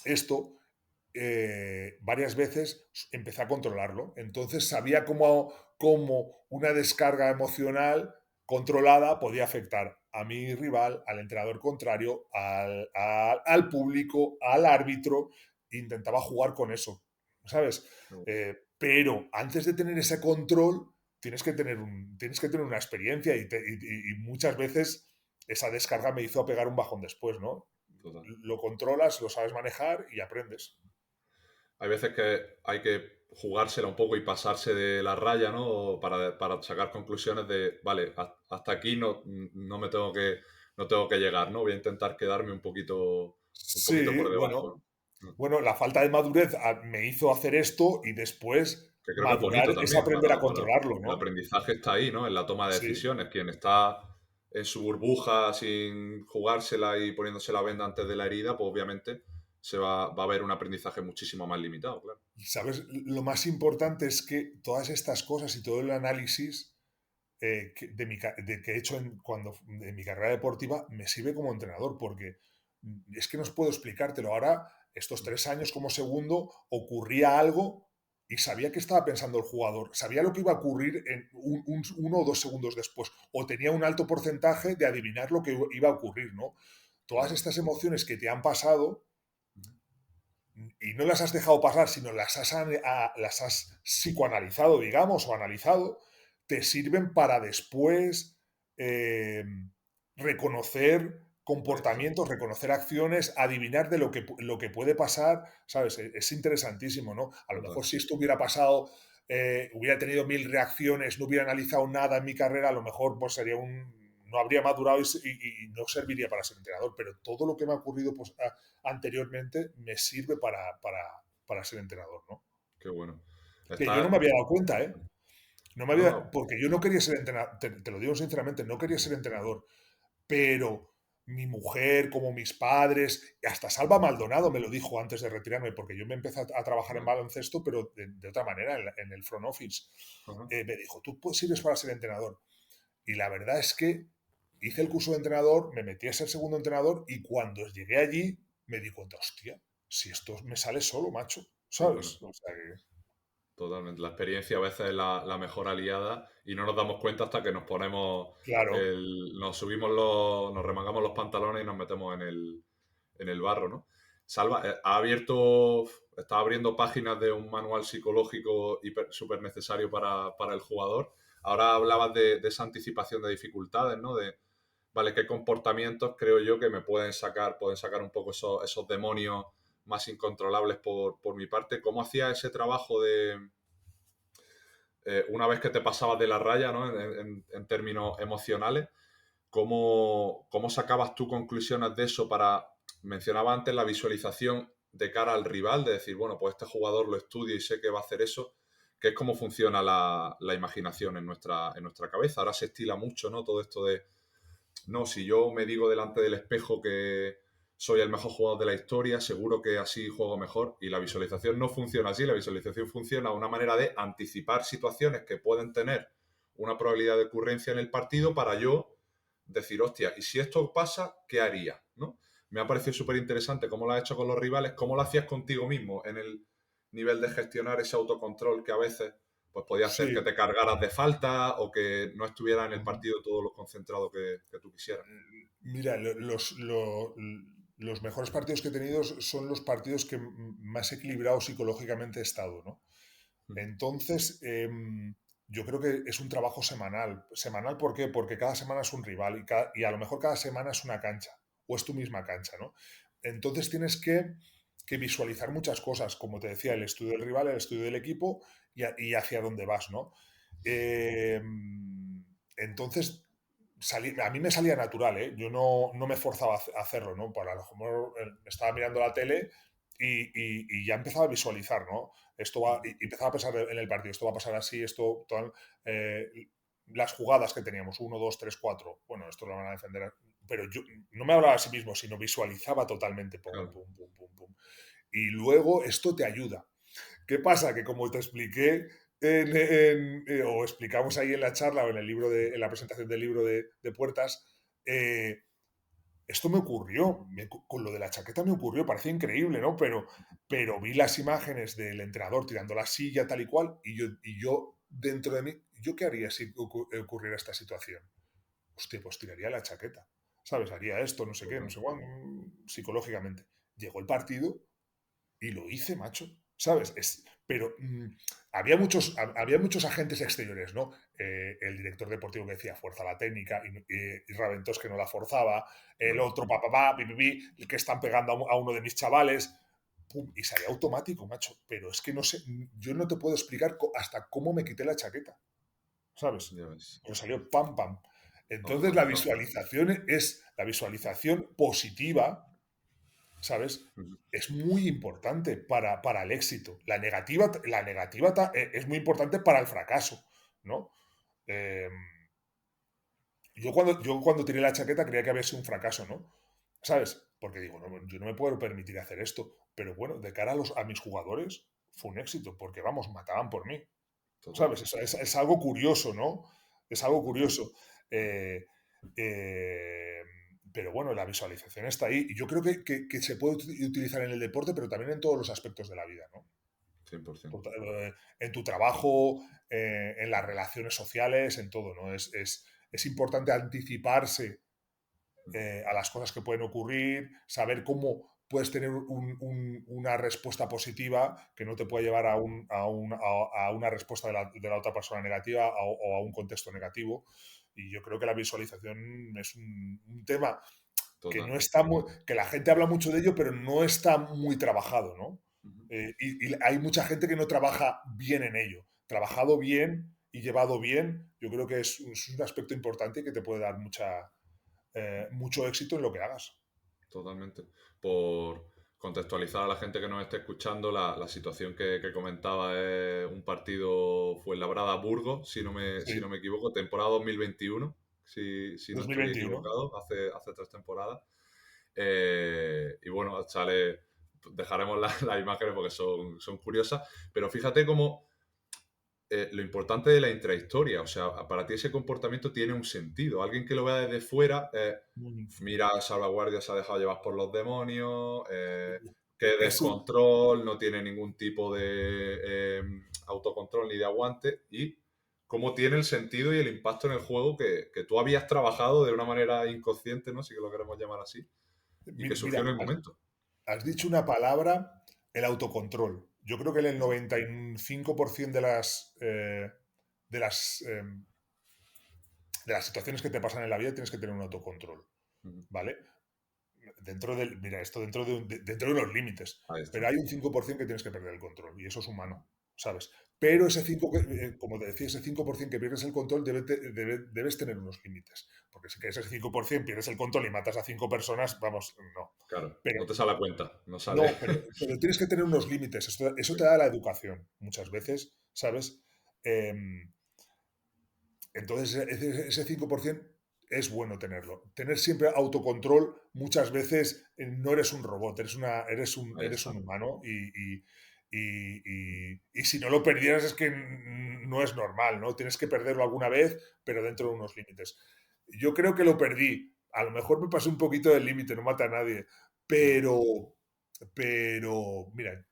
esto, varias veces empecé a controlarlo. Entonces sabía cómo una descarga emocional controlada podía afectar a mi rival, al entrenador contrario, al público, al árbitro, intentaba jugar con eso, ¿sabes? Pero antes de tener ese control, tienes que tener una experiencia y muchas veces esa descarga me hizo pegar un bajón después, ¿no? Total. Lo controlas, lo sabes manejar y aprendes. Hay veces que hay que jugársela un poco y pasarse de la raya, ¿no? Para sacar conclusiones de, vale, hasta aquí no tengo que llegar, ¿no? Voy a intentar quedarme un poquito Sí, por debajo, bueno, ¿no? bueno, la falta de madurez me hizo hacer esto y después Que creo que es madurar bonito es también, aprender a controlarlo, el ¿no? aprendizaje está ahí, ¿no? En la toma de Sí, decisiones. Quien está en su burbuja sin jugársela y poniéndose la venda antes de la herida, pues obviamente va a haber un aprendizaje muchísimo más limitado, claro. y sabes, lo más importante es que todas estas cosas y todo el análisis que he hecho en mi carrera deportiva me sirve como entrenador, porque es que no puedo explicártelo. Ahora, estos 3 años como segundo, ocurría algo y sabía que estaba pensando el jugador, sabía lo que iba a ocurrir en 1 o 2 segundos después, o tenía un alto porcentaje de adivinar lo que iba a ocurrir, ¿no? Todas Claro. estas emociones que te han pasado y no las has dejado pasar, sino las has psicoanalizado, digamos, o analizado, te sirven para después eh, reconocer Esto, comportamientos, reconocer acciones, adivinar de lo que puede pasar, ¿sabes? Es interesantísimo, ¿no? A lo total. mejor si esto hubiera pasado, hubiera tenido 1000 reacciones, no hubiera analizado nada en mi carrera, a lo mejor pues sería no habría madurado y no serviría para ser entrenador, pero todo lo que me ha ocurrido pues, anteriormente me sirve para ser entrenador, ¿no? Qué bueno. Que yo no Está. me había dado cuenta, ¿eh? No, no. Porque yo no quería ser entrenador, te lo digo sinceramente, no quería ser entrenador, pero mi mujer, como mis padres, hasta Salva Maldonado me lo dijo antes de retirarme, porque yo me empecé a trabajar en Vale. baloncesto, pero de otra manera, en el front office. Ajá. Me dijo, tú sirves para ser entrenador. Y la verdad es que hice el curso de entrenador, me metí a ser segundo entrenador y cuando llegué allí me di cuenta, hostia, si esto me sale solo, macho, Qué bueno. ¿sabes? O sea que, Totalmente. La experiencia a veces es la mejor aliada y no nos damos cuenta hasta que nos ponemos claro, nos subimos nos remangamos los pantalones y nos metemos en el barro, ¿no? Salva, está abriendo páginas de un manual psicológico súper necesario para el jugador. Ahora hablabas de esa anticipación de dificultades, ¿no? Vale, qué comportamientos creo yo que pueden sacar un poco esos demonios más incontrolables por mi parte. ¿Cómo hacía ese trabajo una vez que te pasabas de la raya, ¿no? En términos emocionales, ¿cómo sacabas tú conclusiones de eso mencionaba antes la visualización de cara al rival, de decir, bueno, pues este jugador lo estudia y sé que va a hacer eso, que es cómo funciona la imaginación en nuestra cabeza. Ahora se estila mucho, ¿no? Todo esto de, no, si yo me digo delante del espejo que soy el mejor jugador de la historia, seguro que así juego mejor. Y la visualización no funciona así. La visualización funciona de una manera de anticipar situaciones que pueden tener una probabilidad de ocurrencia en el partido para yo decir, hostia, ¿y si esto pasa, qué haría? ¿No? Me ha parecido súper interesante cómo lo has hecho con los rivales, cómo lo hacías contigo mismo en el nivel de gestionar ese autocontrol que a veces pues podía hacer que sí. te cargaras de falta o que no estuviera en el partido todo lo concentrado que tú quisieras. Mira, los mejores partidos que he tenido son los partidos que más equilibrados psicológicamente he estado, ¿no? Entonces, yo creo que es un trabajo semanal. ¿Semanal por qué? Porque cada semana es un rival y a lo mejor cada semana es una cancha o es tu misma cancha, ¿no? Entonces tienes que visualizar muchas cosas, como te decía, el estudio del rival, el estudio del equipo y hacia dónde vas, ¿no? Eh, entonces, a mí me salía natural, ¿eh? Yo no me forzaba a hacerlo, ¿no? Para lo mejor estaba mirando la tele y ya empezaba a visualizar, ¿no? Esto va, y empezaba a pensar en el partido, esto va a pasar así, eh, las jugadas que teníamos, 1, 2, 3, 4, bueno, esto lo van a defender, pero yo no me hablaba a sí mismo, sino visualizaba totalmente, pum, Claro. pum, pum, pum, pum. Y luego esto te ayuda. ¿Qué pasa? Que como te expliqué o explicamos ahí en la charla o en el libro en la presentación del libro de Puertas, eh, esto me ocurrió, con lo de la chaqueta me ocurrió, parecía increíble, ¿no? Pero vi las imágenes del entrenador tirando la silla tal y cual y yo dentro de mí, ¿yo qué haría si ocurriera esta situación? hostia, pues tiraría la chaqueta, ¿sabes? Haría esto, no sé qué, no sé cuándo, psicológicamente. Llegó el partido y lo hice, macho, ¿sabes? Pero había muchos agentes exteriores, ¿no? El director deportivo que decía fuerza la técnica y Raventós que no la forzaba, el otro papá, el que están pegando a uno de mis chavales, pum, y salía automático, macho. Pero es que no sé, yo no te puedo explicar hasta cómo me quité la chaqueta, ¿sabes? Ya ves. Pero salió pam, pam. Entonces Automatizado. la visualización positiva, ¿sabes? Ujú. Es muy importante para el éxito. La negativa es muy importante para el fracaso, ¿no? Eh, yo cuando tiré la chaqueta creía que había sido un fracaso, ¿no? ¿Sabes? Porque digo, no, yo no me puedo permitir hacer esto. Pero bueno, de cara a mis jugadores fue un éxito, porque vamos, mataban por mí. ¿Sabes? Totalmente. Es algo curioso, ¿no? Es algo curioso. Eh, eh, pero bueno, la visualización está ahí. Y yo creo que se puede utilizar en el deporte, pero también en todos los aspectos de la vida, ¿no? 100%. En tu trabajo, en las relaciones sociales, en todo, ¿no? Es importante anticiparse a las cosas que pueden ocurrir, saber cómo puedes tener una respuesta positiva que no te puede llevar a una respuesta de la otra persona negativa o a un contexto negativo. Y yo creo que la visualización es un tema que Total. no está que la gente habla mucho de ello, pero no está muy trabajado, ¿no? Ujú. Y hay mucha gente que no trabaja bien en ello. Trabajado bien y llevado bien, yo creo que es un aspecto importante y que te puede dar mucho éxito en lo que hagas. Totalmente. Por contextualizar a la gente que nos esté escuchando, la situación que comentaba es un partido Fuenlabrada-Burgos, si no Sí, me equivoco, temporada 2021, si no estoy 2021. equivocado, hace 3 temporadas. Y bueno, dejaremos las imágenes porque son curiosas, pero fíjate cómo lo importante de la intrahistoria, o sea, para ti ese comportamiento tiene un sentido. Alguien que lo vea desde fuera, Mm. mira, Salvaguardia se ha dejado llevar por los demonios, qué Es un, descontrol, no tiene ningún tipo de autocontrol ni de aguante, y cómo tiene el sentido y el impacto en el juego que tú habías trabajado de una manera inconsciente, ¿no? Si que lo queremos llamar así, y que surgió Mira, en el momento. has dicho una palabra, el autocontrol. Yo creo que en el 95% de las, eh, de las situaciones que te pasan en la vida tienes que tener un autocontrol, Ujú. ¿vale? Mira, esto dentro de los límites, Ahí pero está. hay un 5% que tienes que perder el control y eso es humano, ¿sabes? Pero ese 5, como te decía, ese 5% que pierdes el control debes tener unos límites, porque si que ese 5% pierdes el control y matas a 5 personas, vamos, no. Claro, Pero no te sale a cuenta, no sale. no, pero tienes que tener unos límites, eso te da la educación muchas veces, ¿sabes? Em, entonces, ese 5% es bueno tenerlo. Tener siempre autocontrol, muchas veces no eres un robot, Ahí eres un está. humano y si no lo perdieras es que no es normal, ¿no? Tienes que perderlo alguna vez, pero dentro de unos límites. Yo creo que lo perdí. A lo mejor me pasé un poquito del límite, no mata a nadie, Ujú. pero, mira,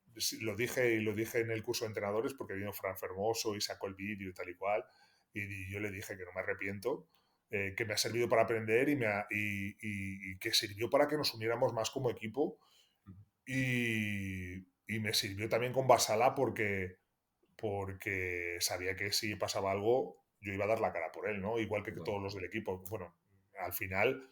lo dije en el curso de entrenadores porque vino Fran Fermoso y sacó el vídeo y tal y cual y yo le dije que no me arrepiento, que me ha servido para aprender y que sirvió para que nos uniéramos más como equipo y me sirvió también con Basala porque sabía que si pasaba algo yo iba a dar la cara por él, ¿no? Igual que Total. todos los del equipo. Bueno, al final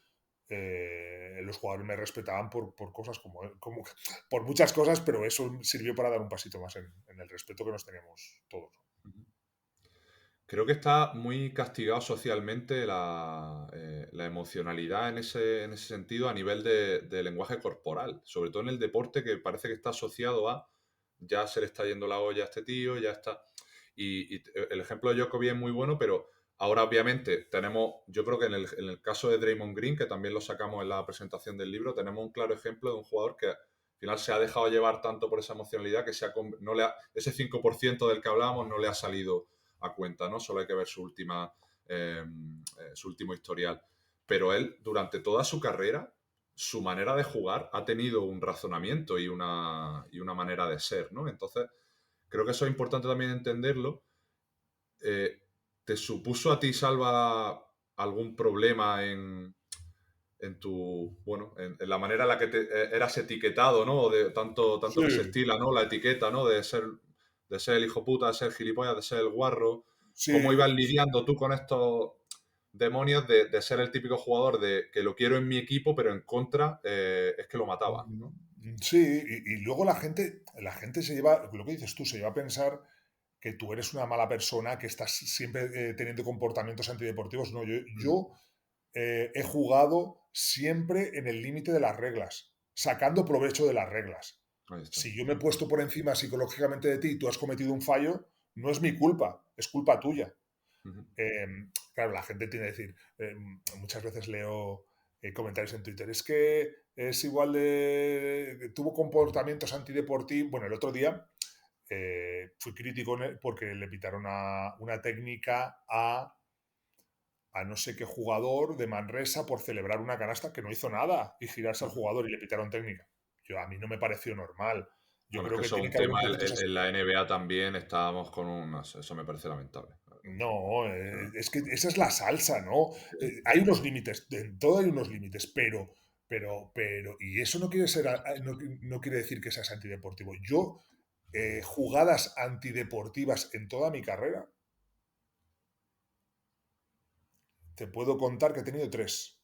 los jugadores me respetaban por cosas por muchas cosas, pero eso sirvió para dar un pasito más en el respeto que nos teníamos todos. Ujú. Creo que está muy castigado socialmente la emocionalidad en ese sentido a nivel de lenguaje corporal, sobre todo en el deporte que parece que está asociado a ya se le está yendo la olla a este tío, ya está. Y el ejemplo de Djokovic es muy bueno, pero ahora obviamente tenemos, yo creo que en el caso de Draymond Green, que también lo sacamos en la presentación del libro, tenemos un claro ejemplo de un jugador que al final se ha dejado llevar tanto por esa emocionalidad que ese 5% del que hablábamos no le ha salido a cuenta, ¿no? Solo hay que ver su último historial. Pero él, durante toda su carrera, su manera de jugar ha tenido un razonamiento y una manera de ser, ¿no? Entonces, creo que eso es importante también entenderlo. ¿Te supuso a ti, Salva, algún problema en en la manera en la que eras etiquetado, ¿no? De tanto Sí, que se estila, ¿no? La etiqueta, ¿no? De ser el hijo puta, de ser el gilipollas, de ser el guarro. sí, ¿Cómo ibas lidiando tú con estos demonios de ser el típico jugador de que lo quiero en mi equipo, pero en contra es que lo mataba, ¿no? sí, y luego la gente se lleva, lo que dices tú, se lleva a pensar que tú eres una mala persona, que estás siempre teniendo comportamientos antideportivos. No, yo he jugado siempre en el límite de las reglas, sacando provecho de las reglas. Ahí está. Si yo me he puesto por encima psicológicamente de ti y tú has cometido un fallo, no es mi culpa, es culpa tuya. Ujú. Eh, claro, la gente tiene que decir, muchas veces leo comentarios en Twitter, es que es igual tuvo comportamientos antideportivos. Bueno, el otro día fui crítico porque le pitaron una técnica a no sé qué jugador de Manresa por celebrar una canasta que no hizo nada y girarse al jugador y le pitaron técnica. A mí no me pareció normal. Yo Bueno, es creo que que eso es tiene un que haber un tema, poquito esas. en la NBA también estábamos con unas, eso me parece lamentable. No, Ah, es que esa es la salsa, ¿no? Hay unos límites, en todo hay unos límites, y eso no quiere ser, no quiere decir que seas antideportivo. Yo, jugadas antideportivas en toda mi carrera, te puedo contar que he tenido tres,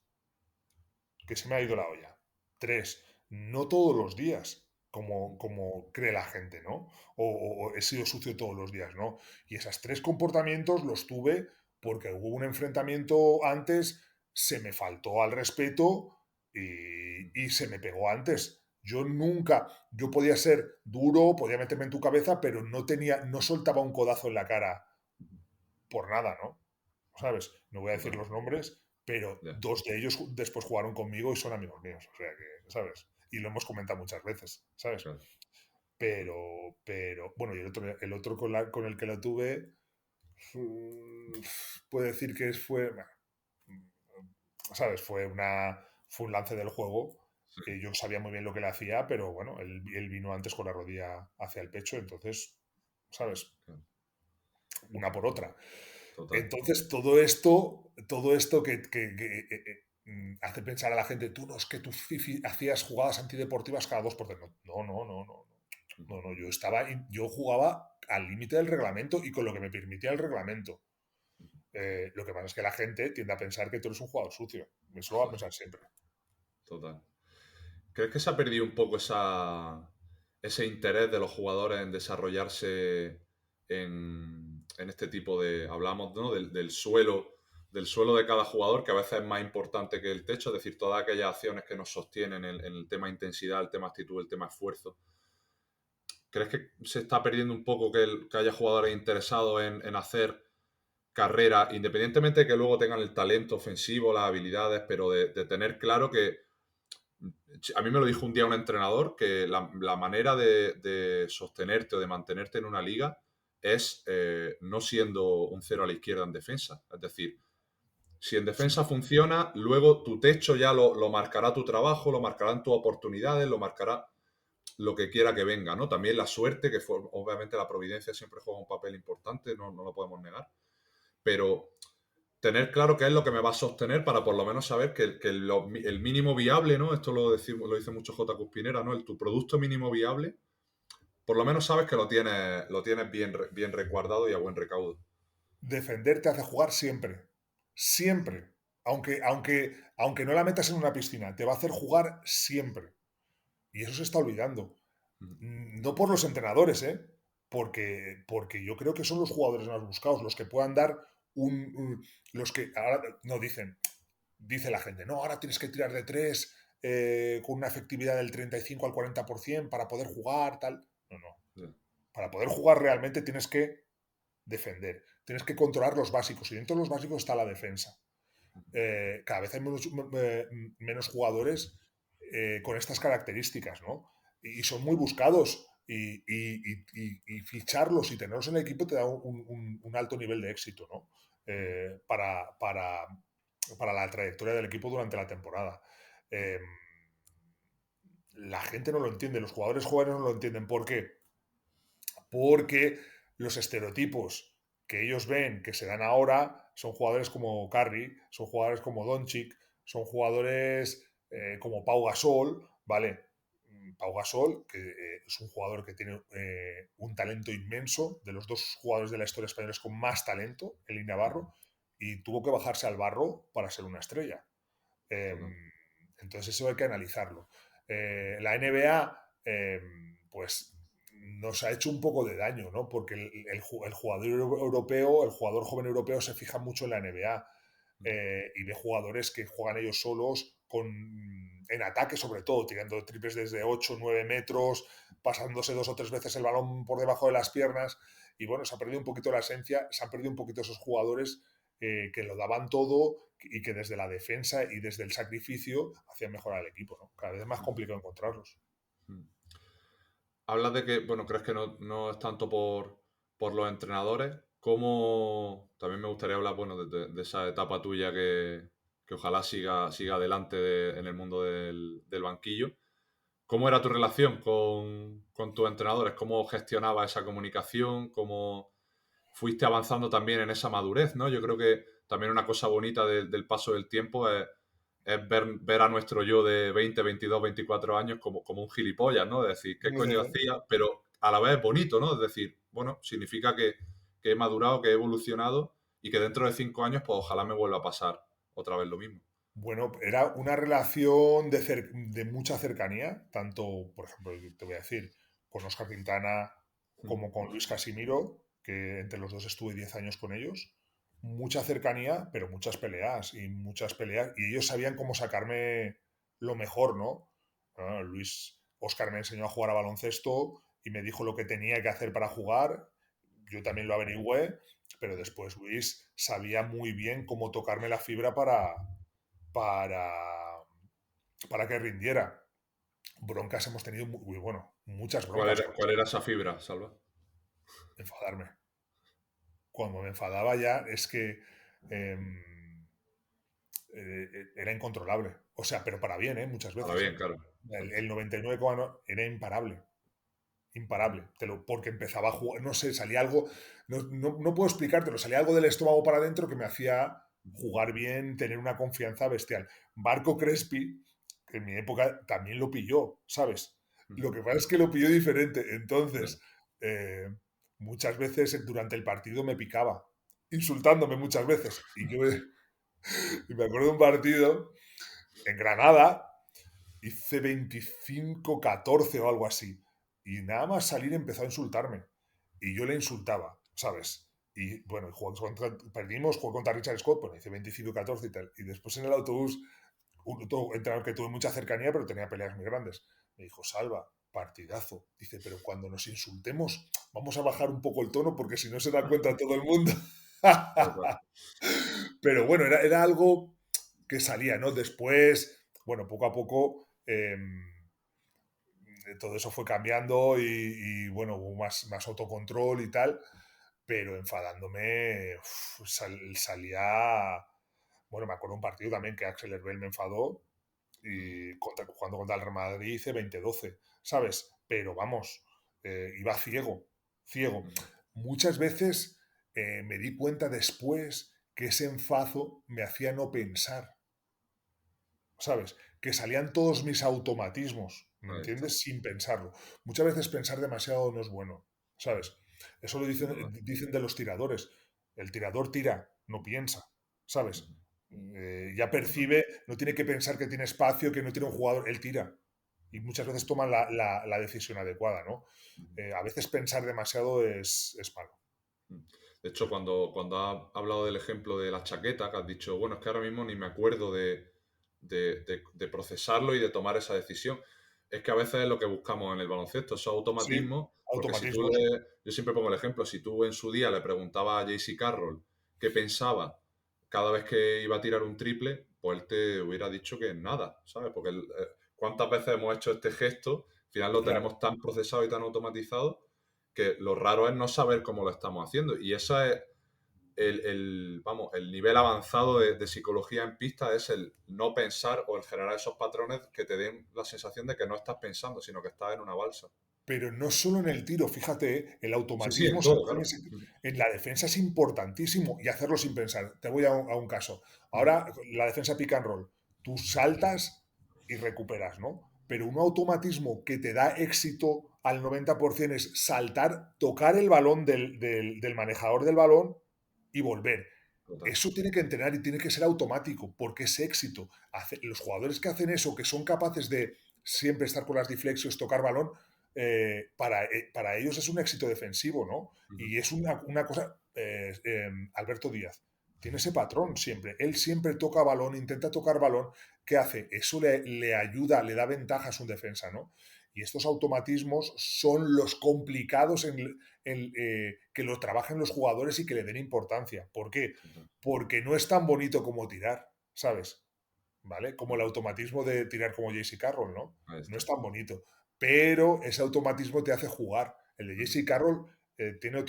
que se me ha ido la olla. Tres, no todos los días, como cree la gente, ¿no? O he sido sucio todos los días, ¿no? Y esos tres comportamientos los tuve porque hubo un enfrentamiento antes, se me faltó al respeto y se me pegó antes. Yo podía ser duro, podía meterme en tu cabeza, pero no soltaba un codazo en la cara por nada, ¿no? ¿Sabes? No voy a decir total, los nombres, pero ya. dos de ellos después jugaron conmigo y son amigos míos, o sea que, ¿sabes? Y lo hemos comentado muchas veces, ¿sabes? Claro. Bueno, y el otro con el que lo tuve, mm, puede decir que bueno, ¿sabes? Fue un lance del juego. Sí, Yo sabía muy bien lo que le hacía, pero bueno, él vino antes con la rodilla hacia el pecho, entonces, ¿sabes? claro, Una por otra. total. Entonces, todo esto que hace pensar a la gente, tú no es que tú hacías jugadas antideportivas cada 2 por 3. No, no, no, no, no. No, no, yo jugaba al límite del reglamento y con lo que me permitía el reglamento. Lo que pasa es que la gente tiende a pensar que tú eres un jugador sucio. Eso lo va a pensar siempre. Total. ¿Crees que se ha perdido un poco ese interés de los jugadores en desarrollarse en este tipo de, hablamos, ¿no? Del suelo de cada jugador, que a veces es más importante que el techo, es decir, todas aquellas acciones que nos sostienen en el tema intensidad, el tema actitud, el tema esfuerzo? ¿Crees que se está perdiendo un poco que haya jugadores interesados en hacer carrera, independientemente de que luego tengan el talento ofensivo, las habilidades, pero de tener claro que a mí me lo dijo un día un entrenador que la manera de sostenerte o de mantenerte en una liga es no siendo un cero a la izquierda en defensa. Es decir, si en Sí, defensa funciona, luego tu techo ya lo marcará tu trabajo, lo marcarán tus oportunidades, lo marcará lo que quiera que venga, ¿no? También la suerte, obviamente la providencia siempre juega un papel importante, no lo podemos negar, pero tener claro qué es lo que me va a sostener para por lo menos saber que el mínimo viable, ¿no? Esto lo dice mucho J. Cuspinera, ¿no? Tu producto mínimo viable, por lo menos sabes que lo tienes bien resguardado y a buen recaudo. defender te hace jugar siempre. Siempre. Aunque no la metas en una piscina, te va a hacer jugar siempre. Y eso se está olvidando. No por los entrenadores, ¿eh? Porque yo creo que son los jugadores más buscados, los que puedan dar los que ahora no dice la gente, no, ahora tienes que tirar de tres con una efectividad del 35 al 40% para poder jugar, tal. No, no. Yeah. Para poder jugar realmente tienes que defender, tienes que controlar los básicos, y dentro de los básicos está la defensa. Cada vez hay menos jugadores con estas características, ¿no? Y son muy buscados. Y ficharlos y tenerlos en el equipo te da un alto nivel de éxito, ¿no? Para la trayectoria del equipo durante la temporada. Eh, la gente no lo entiende, los jugadores jóvenes no lo entienden. ¿Por qué? Porque los estereotipos que ellos ven que se dan ahora son jugadores como Curry, son jugadores como Doncic, son jugadores como Pau Gasol, ¿vale? Pau Gasol, que es un jugador que tiene un talento inmenso, de los dos jugadores de la historia española con más talento, el Navarro, y tuvo que bajarse al barro para ser una estrella. Entonces eso hay que analizarlo. La NBA, pues nos ha hecho un poco de daño, ¿no? Porque el jugador europeo, el jugador joven europeo se fija mucho en la NBA y ve jugadores que juegan ellos solos en ataque sobre todo, tirando triples desde 8 o 9 metros, pasándose 2 o 3 veces el balón por debajo de las piernas y bueno, se ha perdido un poquito la esencia, se han perdido un poquito esos jugadores que lo daban todo y que desde la defensa y desde el sacrificio hacían mejorar al equipo, ¿no? Cada vez es más complicado encontrarlos. Hablas de que, bueno, crees que no es tanto por los entrenadores, como también me gustaría hablar, bueno, de esa etapa tuya que ojalá siga adelante en el mundo del banquillo. ¿Cómo era tu relación con tus entrenadores? ¿Cómo gestionabas esa comunicación? ¿Cómo fuiste avanzando también en esa madurez, ¿no? Yo creo que también una cosa bonita del paso del tiempo es ver a nuestro yo de 20, 22, 24 años como un gilipollas, ¿no? Es decir, ¿qué coño hacía? Pero a la vez es bonito, ¿no? Es decir, bueno, significa que he madurado, que he evolucionado y que dentro de 5 años, pues ojalá me vuelva a pasar otra vez lo mismo. Bueno, era una relación de mucha cercanía, tanto, por ejemplo, te voy a decir, con Óscar Quintana como con Luis Casimiro, que entre los dos estuve 10 años con ellos. Mucha cercanía, pero muchas peleas, y ellos sabían cómo sacarme lo mejor, ¿no? Óscar me enseñó a jugar a baloncesto y me dijo lo que tenía que hacer para jugar. Yo también lo averigüé, pero después Luis sabía muy bien cómo tocarme la fibra para, para que rindiera. Broncas hemos tenido muchas broncas. ¿Cuál era esa fibra, Salva? Enfadarme. Cuando me enfadaba ya es que era incontrolable. O sea, pero para bien, muchas veces. Para bien, claro. El 99 era imparable. Imparable. Porque empezaba a jugar, no sé, salía algo, no puedo explicártelo, salía algo del estómago para adentro que me hacía jugar bien, tener una confianza bestial. Marco Crespi, que en mi época también lo pilló, ¿sabes? Lo que pasa es que lo pilló diferente. Entonces, muchas veces durante el partido me picaba, insultándome muchas veces. Y me acuerdo de un partido en Granada, hice 25-14 o algo así. Y nada más salir empezó a insultarme. Y yo le insultaba, ¿sabes? Y bueno, perdimos, jugó contra Richard Scott, pues hice 25-14 y tal. Y después en el autobús, otro entrenador que tuve mucha cercanía, pero tenía peleas muy grandes, me dijo, Salva, partidazo. Dice, pero cuando nos insultemos, vamos a bajar un poco el tono porque si no se da cuenta todo el mundo. Pero bueno, era algo que salía, ¿no? Después, bueno, poco a poco todo eso fue cambiando y bueno, hubo más autocontrol y tal, pero enfadándome salía... Bueno, me acuerdo un partido también que Axel Herbel me enfadó y jugando contra el Real Madrid hice 20-12, ¿sabes? Pero vamos, iba ciego. Muchas veces me di cuenta después que ese enfado me hacía no pensar, ¿sabes? Que salían todos mis automatismos, ¿me entiendes? Sin pensarlo. Muchas veces pensar demasiado no es bueno, ¿sabes? Eso lo dicen de los tiradores. El tirador tira, no piensa, ¿sabes? Ya percibe, no tiene que pensar que tiene espacio, que no tiene un jugador, él tira. Y muchas veces toman la decisión adecuada, ¿no? A veces pensar demasiado es malo. De hecho, cuando has hablado del ejemplo de la chaqueta, que has dicho, bueno, es que ahora mismo ni me acuerdo de procesarlo y de tomar esa decisión. Es que a veces es lo que buscamos en el baloncesto, esos automatismos. Sí, porque si tú automatismos. yo siempre pongo el ejemplo, si tú en su día le preguntabas a JC Carroll qué pensaba cada vez que iba a tirar un triple, pues él te hubiera dicho que nada, ¿sabes? Porque cuántas veces hemos hecho este gesto, al final lo tenemos tan procesado y tan automatizado que lo raro es no saber cómo lo estamos haciendo. Y esa es vamos, el nivel avanzado de psicología en pista es el no pensar o el generar esos patrones que te den la sensación de que no estás pensando, sino que estás en una balsa. Pero no solo en el tiro, fíjate, el Sí, sí, en automatismo todo, claro. en la defensa es importantísimo y hacerlo sin pensar. Te voy a un caso. Ahora, la defensa pick and roll. Tú saltas y recuperas, ¿no? Pero un automatismo que te da éxito al 90% es saltar, tocar el balón del manejador del balón y volver. Total. Eso tiene que entrenar y tiene que ser automático, porque es éxito. Los jugadores que hacen eso, que son capaces de siempre estar con las deflexios, tocar balón, para ellos es un éxito defensivo, ¿no? Y es una cosa, Alberto Díaz tiene ese patrón siempre. Él siempre toca balón, intenta tocar balón. ¿Qué hace? Eso le ayuda, le da ventaja a su defensa, ¿no? Y estos automatismos son los complicados que los trabajen los jugadores y que le den importancia. ¿Por qué? Porque no es tan bonito como tirar, ¿sabes? ¿Vale? Como el automatismo de tirar como JC Carroll, ¿no? No es tan bonito. Pero ese automatismo te hace jugar. El de JC Carroll tiene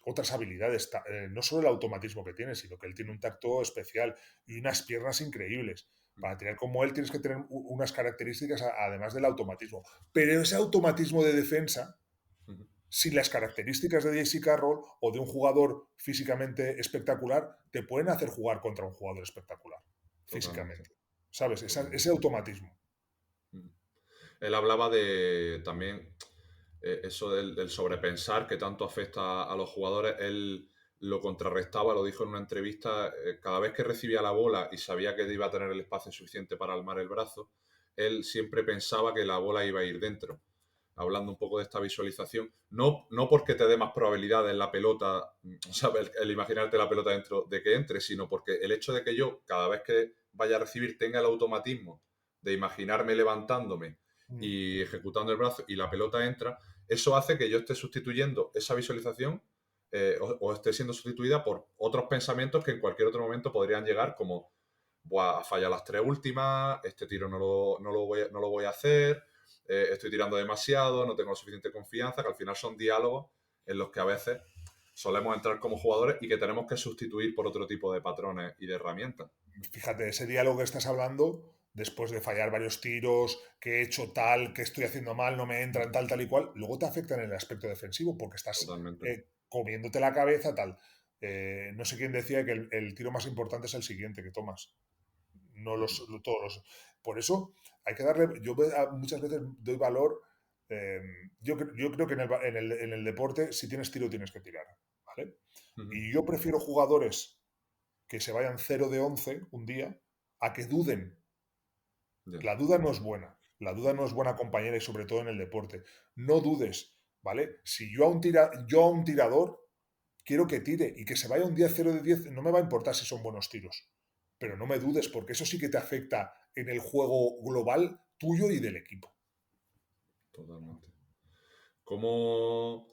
otras habilidades. No solo el automatismo que tiene, sino que él tiene un tacto especial y unas piernas increíbles. Para tirar como él tienes que tener unas características además del automatismo. Pero ese automatismo de defensa, sin las características de JC Carroll o de un jugador físicamente espectacular, te pueden hacer jugar contra un jugador espectacular. Físicamente. ¿Sabes? Ese automatismo. Él hablaba de también eso del sobrepensar que tanto afecta a los jugadores. Él lo contrarrestaba, lo dijo en una entrevista, cada vez que recibía la bola y sabía que iba a tener el espacio suficiente para armar el brazo, él siempre pensaba que la bola iba a ir dentro. Hablando un poco de esta visualización, no porque te dé más probabilidad en la pelota, ¿sabes? El imaginarte la pelota dentro de que entre, sino porque el hecho de que yo, cada vez que vaya a recibir, tenga el automatismo de imaginarme levantándome y ejecutando el brazo y la pelota entra, eso hace que yo esté sustituyendo esa visualización o esté siendo sustituida por otros pensamientos que en cualquier otro momento podrían llegar, como, buah, falla las 3 últimas, este tiro no lo voy a hacer, estoy tirando demasiado, no tengo suficiente confianza, que al final son diálogos en los que a veces solemos entrar como jugadores y que tenemos que sustituir por otro tipo de patrones y de herramientas. Fíjate, ese diálogo que estás hablando, después de fallar varios tiros, que he hecho tal, que estoy haciendo mal, no me entran, tal y cual, luego te afecta en el aspecto defensivo porque estás comiéndote la cabeza, tal. No sé quién decía que el tiro más importante es el siguiente que tomas. No todos los. Por eso hay que darle. Yo muchas veces doy valor. Yo creo que en el deporte, si tienes tiro, tienes que tirar. ¿Vale? Y yo prefiero jugadores que se vayan 0 de 11 un día a que duden. La duda no es buena. La duda no es buena compañera y sobre todo en el deporte. No dudes, ¿vale? Si yo a un tirador quiero que tire y que se vaya un día 0 de 10, no me va a importar si son buenos tiros. Pero no me dudes, porque eso sí que te afecta en el juego global tuyo y del equipo. Totalmente. ¿Cómo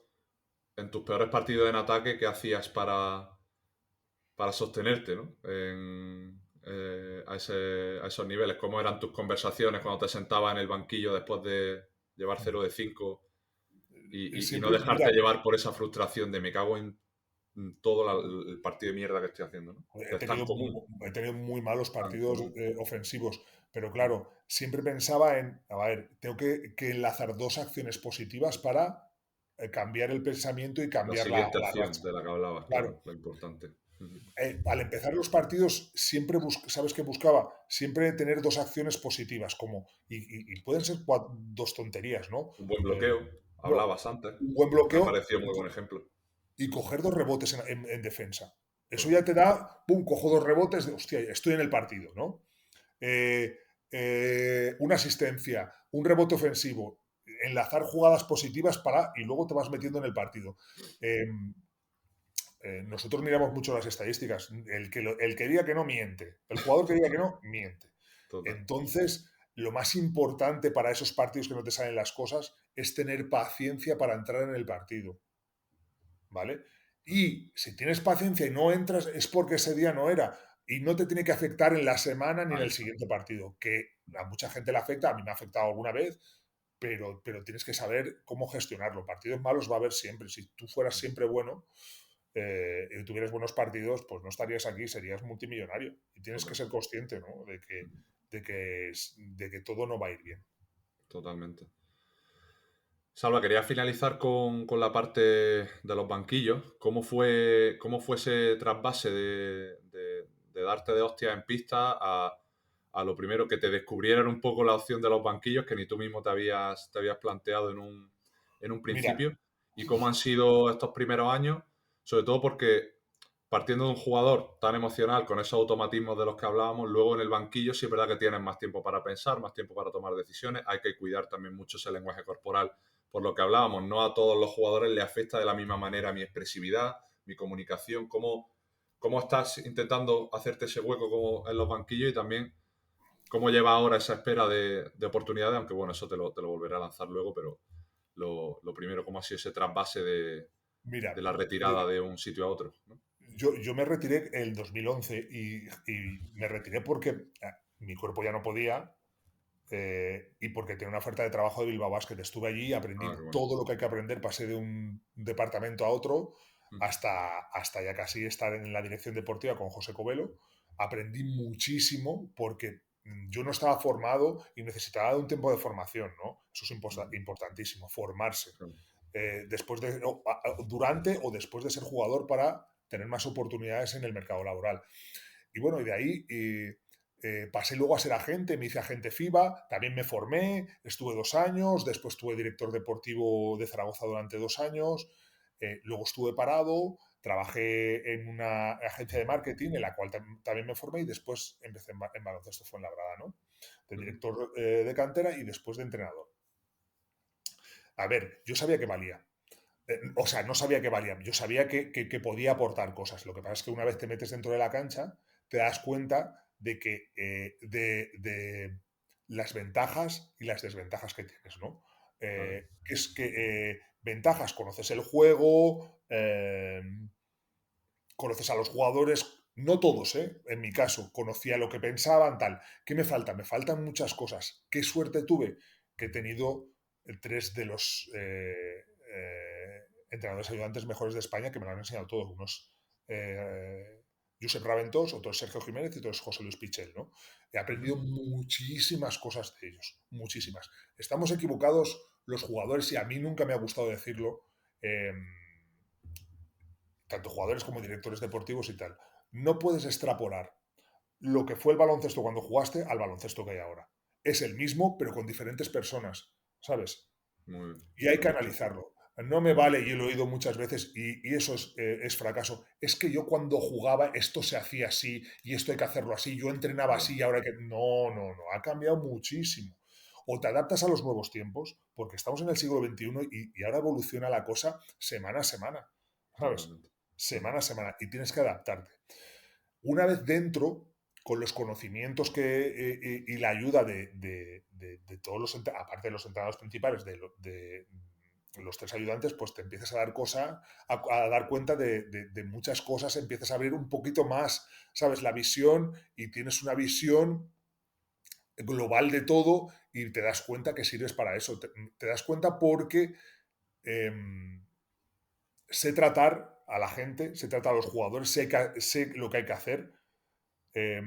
en tus peores partidos en ataque, qué hacías para sostenerte, ¿no? A esos niveles? ¿Cómo eran tus conversaciones cuando te sentabas en el banquillo después de llevar 0 de 5 y no dejarte llevar por esa frustración de me cago en todo el partido de mierda que estoy haciendo, ¿no? He tenido muy malos partidos ofensivos, pero claro, siempre pensaba a ver, tengo que enlazar dos acciones positivas para cambiar el pensamiento y cambiar la siguiente la acción racha. de la que hablabas, claro, lo importante. Al empezar los partidos, siempre ¿sabes qué buscaba? Siempre tener dos acciones positivas, y pueden ser dos tonterías, ¿no? Un buen bloqueo, hablabas antes. Un buen bloqueo. Me pareció muy buen ejemplo. Y coger dos rebotes en defensa. Eso ya te da, ¡pum!, cojo dos rebotes, hostia, estoy en el partido, ¿no? Una asistencia, un rebote ofensivo, enlazar jugadas positivas y luego te vas metiendo en el partido. Nosotros miramos mucho las estadísticas. El que diga que no, miente. El jugador que diga que no, miente. Total. Entonces, lo más importante para esos partidos que no te salen las cosas es tener paciencia para entrar en el partido. ¿Vale? Y si tienes paciencia y no entras, es porque ese día no era. Y no te tiene que afectar en la semana ni en el siguiente partido. Que a mucha gente le afecta, a mí me ha afectado alguna vez, pero tienes que saber cómo gestionarlo. Partidos malos va a haber siempre. Si tú fueras siempre bueno, y tuvieras buenos partidos, pues no estarías aquí, serías multimillonario. Y tienes que Correcto. ser consciente, ¿no? de que todo no va a ir bien. Totalmente. Salva, quería finalizar con la parte de los banquillos. ¿Cómo fue ese trasvase de darte de hostia en pista a lo primero que te descubrieran un poco la opción de los banquillos que ni tú mismo te habías planteado en un Mira, principio? ¿Y cómo han sido estos primeros años? Sobre todo porque partiendo de un jugador tan emocional con esos automatismos de los que hablábamos, luego en el banquillo sí es verdad que tienes más tiempo para pensar, más tiempo para tomar decisiones. Hay que cuidar también mucho ese lenguaje corporal por lo que hablábamos, no a todos los jugadores les afecta de la misma manera mi expresividad, mi comunicación, cómo estás intentando hacerte ese hueco como en los banquillos y también cómo lleva ahora esa espera de oportunidades, aunque bueno, eso te lo volveré a lanzar luego, pero lo primero, cómo ha sido ese trasvase de mira, la retirada de un sitio a otro, ¿no? yo me retiré el 2011 y me retiré porque mi cuerpo ya no podía, y porque tenía una oferta de trabajo de Bilbao Basket. Estuve allí, Ah, aprendí qué bueno. todo lo que hay que aprender, pasé de un departamento a otro Mm, hasta ya casi estar en la dirección deportiva con José Covelo. Aprendí muchísimo porque yo no estaba formado y necesitaba un tiempo de formación, ¿no? Eso es importantísimo, formarse. claro. Después durante o después de ser jugador para tener más oportunidades en el mercado laboral. Y bueno, y de ahí pasé luego a ser agente, me hice agente FIBA, también me formé, estuve 2 años, después estuve director deportivo de Zaragoza durante 2 años, luego estuve parado, trabajé en una agencia de marketing en la cual también me formé y después empecé en baloncesto Fuenlabrada, ¿no? De Ujú, director de cantera y después de entrenador. A ver, yo sabía que valía. O sea, no sabía que valía, yo sabía que podía aportar cosas. Lo que pasa es que una vez te metes dentro de la cancha, te das cuenta de que de las ventajas y las desventajas que tienes, ¿no? claro. Que es que ventajas, conoces el juego, conoces a los jugadores, no todos, ¿eh? En mi caso, conocía lo que pensaban, tal. ¿Qué me falta? Me faltan muchas cosas. ¿Qué suerte tuve? Que he tenido 3 de los entrenadores ayudantes mejores de España que me lo han enseñado todos. Unos Josep Raventós, otro es Sergio Jiménez y otro es José Luis Pichel, ¿no? He aprendido Ujú, muchísimas cosas de ellos, muchísimas. Estamos equivocados los jugadores y a mí nunca me ha gustado decirlo. Tanto jugadores como directores deportivos y tal. No puedes extrapolar lo que fue el baloncesto cuando jugaste al baloncesto que hay ahora. Es el mismo, pero con diferentes personas, ¿sabes? muy bien, Y hay que correcto. analizarlo. No me vale, y lo he oído muchas veces, y eso es fracaso. Es que yo cuando jugaba esto se hacía así, y esto hay que hacerlo así, yo entrenaba Claro, así, y ahora hay que... No, no, no, ha cambiado muchísimo. O te adaptas a los nuevos tiempos, porque estamos en el siglo XXI y ahora evoluciona la cosa semana a semana, ¿sabes? totalmente. Ujú, Semana a semana, y tienes que adaptarte. Una vez dentro, con los conocimientos y la ayuda de todos los, aparte de los entrenadores principales, de los 3 ayudantes, pues te empiezas a dar a dar cuenta de muchas cosas, empiezas a abrir un poquito más, ¿sabes? La visión y tienes una visión global de todo y te das cuenta que sirves para eso. Te das cuenta porque em, sé tratar a la gente, sé tratar a los jugadores, sé lo que hay que hacer eh,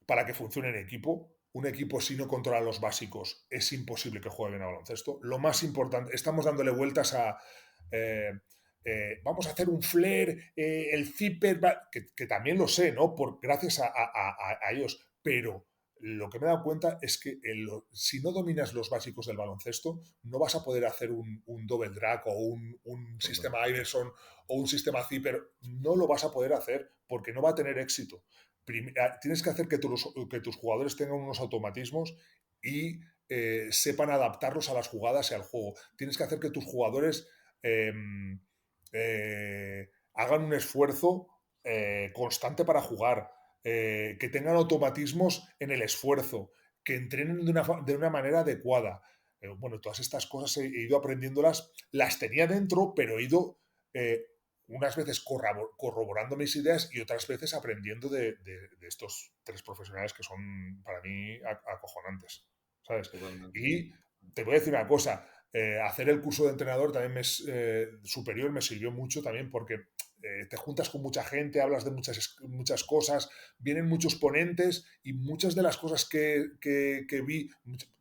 para que funcione en equipo. Un equipo, si no controla los básicos, es imposible que juegue bien a baloncesto. Lo más importante, estamos dándole vueltas a. eh, vamos a hacer un flare, el zipper, que también lo sé, ¿no? Gracias a ellos, pero lo que me he dado cuenta es que si no dominas los básicos del baloncesto, no vas a poder hacer un double drag o un total, sistema Iverson o un sistema zipper. No lo vas a poder hacer porque no va a tener éxito. Tienes que hacer que tus jugadores tengan unos automatismos y sepan adaptarlos a las jugadas y al juego. Tienes que hacer que tus jugadores eh, hagan un esfuerzo constante para jugar, que tengan automatismos en el esfuerzo, que entrenen de una manera adecuada. Bueno, todas estas cosas he ido aprendiéndolas, las tenía dentro, pero he ido eh, unas veces corroborando mis ideas y otras veces aprendiendo de estos 3 profesionales que son para mí acojonantes, ¿sabes? totalmente. Y te voy a decir una cosa, hacer el curso de entrenador también superior me sirvió mucho también porque te juntas con mucha gente, hablas de muchas cosas, vienen muchos ponentes y muchas de las cosas que vi,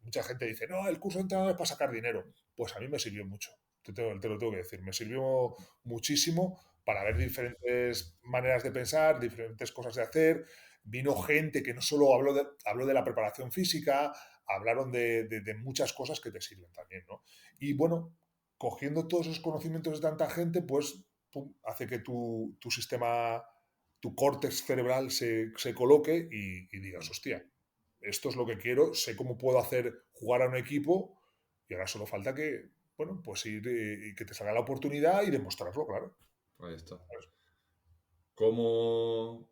mucha gente dice, no, el curso de entrenador es para sacar dinero. Pues a mí me sirvió mucho, te lo tengo que decir, me sirvió muchísimo para ver diferentes maneras de pensar, diferentes cosas de hacer. Vino gente que no solo habló de la preparación física, hablaron de muchas cosas que te sirven también, ¿no? Y bueno, cogiendo todos esos conocimientos de tanta gente, pues pum, hace que tu sistema, tu córtex cerebral se coloque y digas, hostia, esto es lo que quiero, sé cómo puedo hacer jugar a un equipo y ahora solo falta que, bueno, pues ir y que te salga la oportunidad y demostrarlo, claro. Ahí está. ¿Cómo,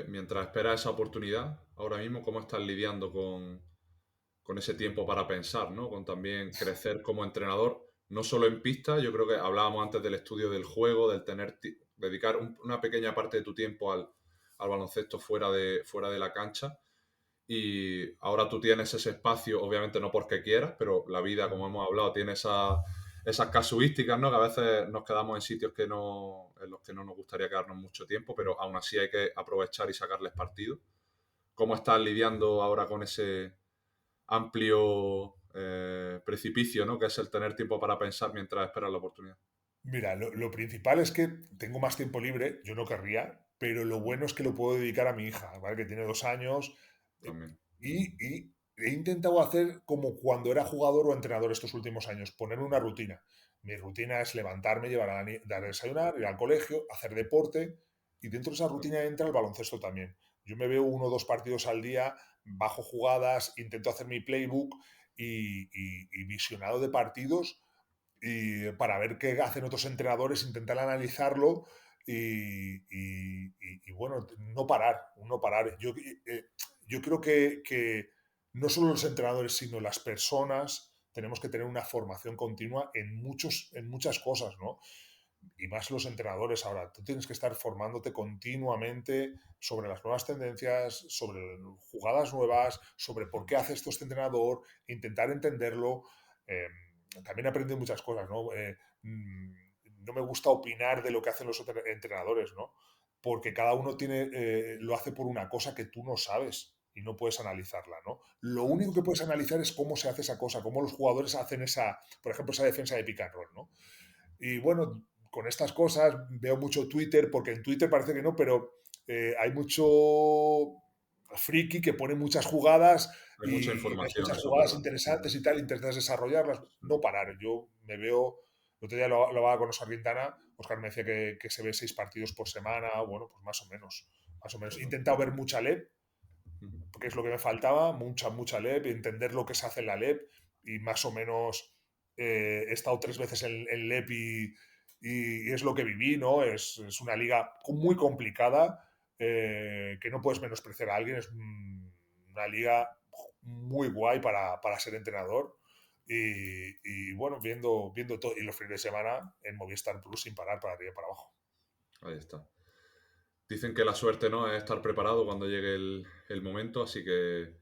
mientras esperas esa oportunidad, ahora mismo, cómo estás lidiando con ese tiempo para pensar, ¿no? Con también crecer como entrenador, no solo en pista, yo creo que hablábamos antes del estudio del juego, del dedicar una pequeña parte de tu tiempo al baloncesto fuera de la cancha, y ahora tú tienes ese espacio, obviamente no porque quieras, pero la vida, como hemos hablado, tiene esas casuísticas, ¿no? Que a veces nos quedamos en sitios en los que no nos gustaría quedarnos mucho tiempo, pero aún así hay que aprovechar y sacarles partido. ¿Cómo estás lidiando ahora con ese amplio precipicio, ¿no? Que es el tener tiempo para pensar mientras esperas la oportunidad? Mira, lo principal es que tengo más tiempo libre, yo no querría, pero lo bueno es que lo puedo dedicar a mi hija, ¿vale? Que tiene 2 años. También. Y he intentado hacer como cuando era jugador o entrenador estos últimos años, ponerme una rutina. Mi rutina es levantarme, llevar a dar a desayunar, ir al colegio, hacer deporte y dentro de esa rutina entra el baloncesto también. Yo me veo 1 o 2 partidos al día, bajo jugadas, intento hacer mi playbook y visionado de partidos y para ver qué hacen otros entrenadores, intentar analizarlo y bueno, no parar. Yo creo que no solo los entrenadores, sino las personas tenemos que tener una formación continua en muchas cosas, ¿no? Y más los entrenadores ahora. Tú tienes que estar formándote continuamente sobre las nuevas tendencias, sobre jugadas nuevas, sobre por qué hace esto este entrenador, intentar entenderlo. También he aprendido muchas cosas, ¿no? No me gusta opinar de lo que hacen los entrenadores, ¿no? Porque cada uno lo hace por una cosa que tú no sabes y no puedes analizarla, ¿no? Lo único que puedes analizar es cómo se hace esa cosa, cómo los jugadores hacen por ejemplo, esa defensa de pick and roll, ¿no? Y bueno, con estas cosas veo mucho Twitter, porque en Twitter parece que no, pero hay mucho friki que pone muchas jugadas Hay mucha y ves información, muchas eso es jugadas verdad. interesantes y tal, intentas desarrollarlas, no parar. Yo me veo, el otro día lo hablaba con Oscar Quintana, Oscar me decía que se ve 6 partidos por semana, bueno, pues más o menos. He intentado ver mucha LEP, porque es lo que me faltaba, mucha LEP, entender lo que se hace en la LEP y más o menos he estado 3 veces en LEP y es lo que viví, ¿no? Es una liga muy complicada, que no puedes menospreciar a alguien, es una liga muy guay para ser entrenador y bueno, viendo todo y los fines de semana en Movistar Plus sin parar para arriba y para abajo. Ahí está. Dicen que la suerte, ¿no?, es estar preparado cuando llegue el momento, así que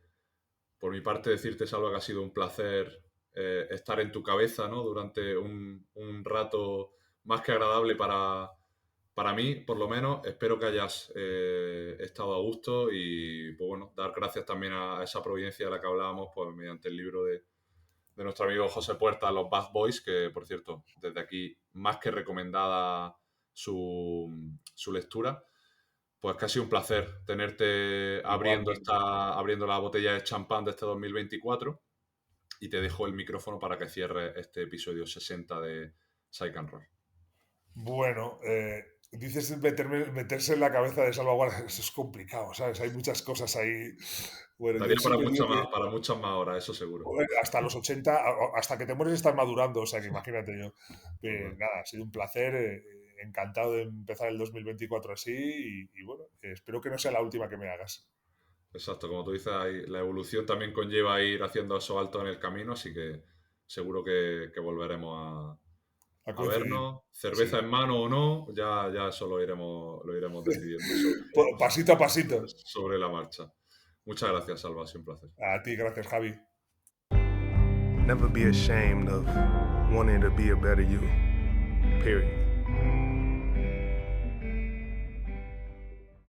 por mi parte decirte, Salva, que ha sido un placer estar en tu cabeza, ¿no?, durante un rato más que agradable para mí, por lo menos. Espero que hayas estado a gusto y, pues bueno, dar gracias también a esa providencia de la que hablábamos, pues mediante el libro de nuestro amigo José Puerta, Los Bad Boys, que, por cierto, desde aquí, más que recomendada su lectura. Pues que ha sido un placer tenerte abriendo la botella de champán de este 2024 y te dejo el micrófono para que cierres este episodio 60 de Psych and Roll. Bueno, dices meterse en la cabeza de salvaguardia, eso es complicado, ¿sabes? Hay muchas cosas ahí. Bueno, Daría para muchas más horas, eso seguro. Hasta los 80, hasta que te mueres estás madurando, o sea que imagínate yo. Nada, ha sido un placer, encantado de empezar el 2024 así y bueno, espero que no sea la última que me hagas. Exacto, como tú dices, la evolución también conlleva ir haciendo esos altos en el camino, así que seguro que volveremos a vernos, cerveza en mano o no, ya eso lo iremos decidiendo pasito a pasito. Sobre la marcha. Muchas gracias, Salva, ha sido un placer. A ti, gracias, Javi. Never be ashamed of wanting to be a better you, period.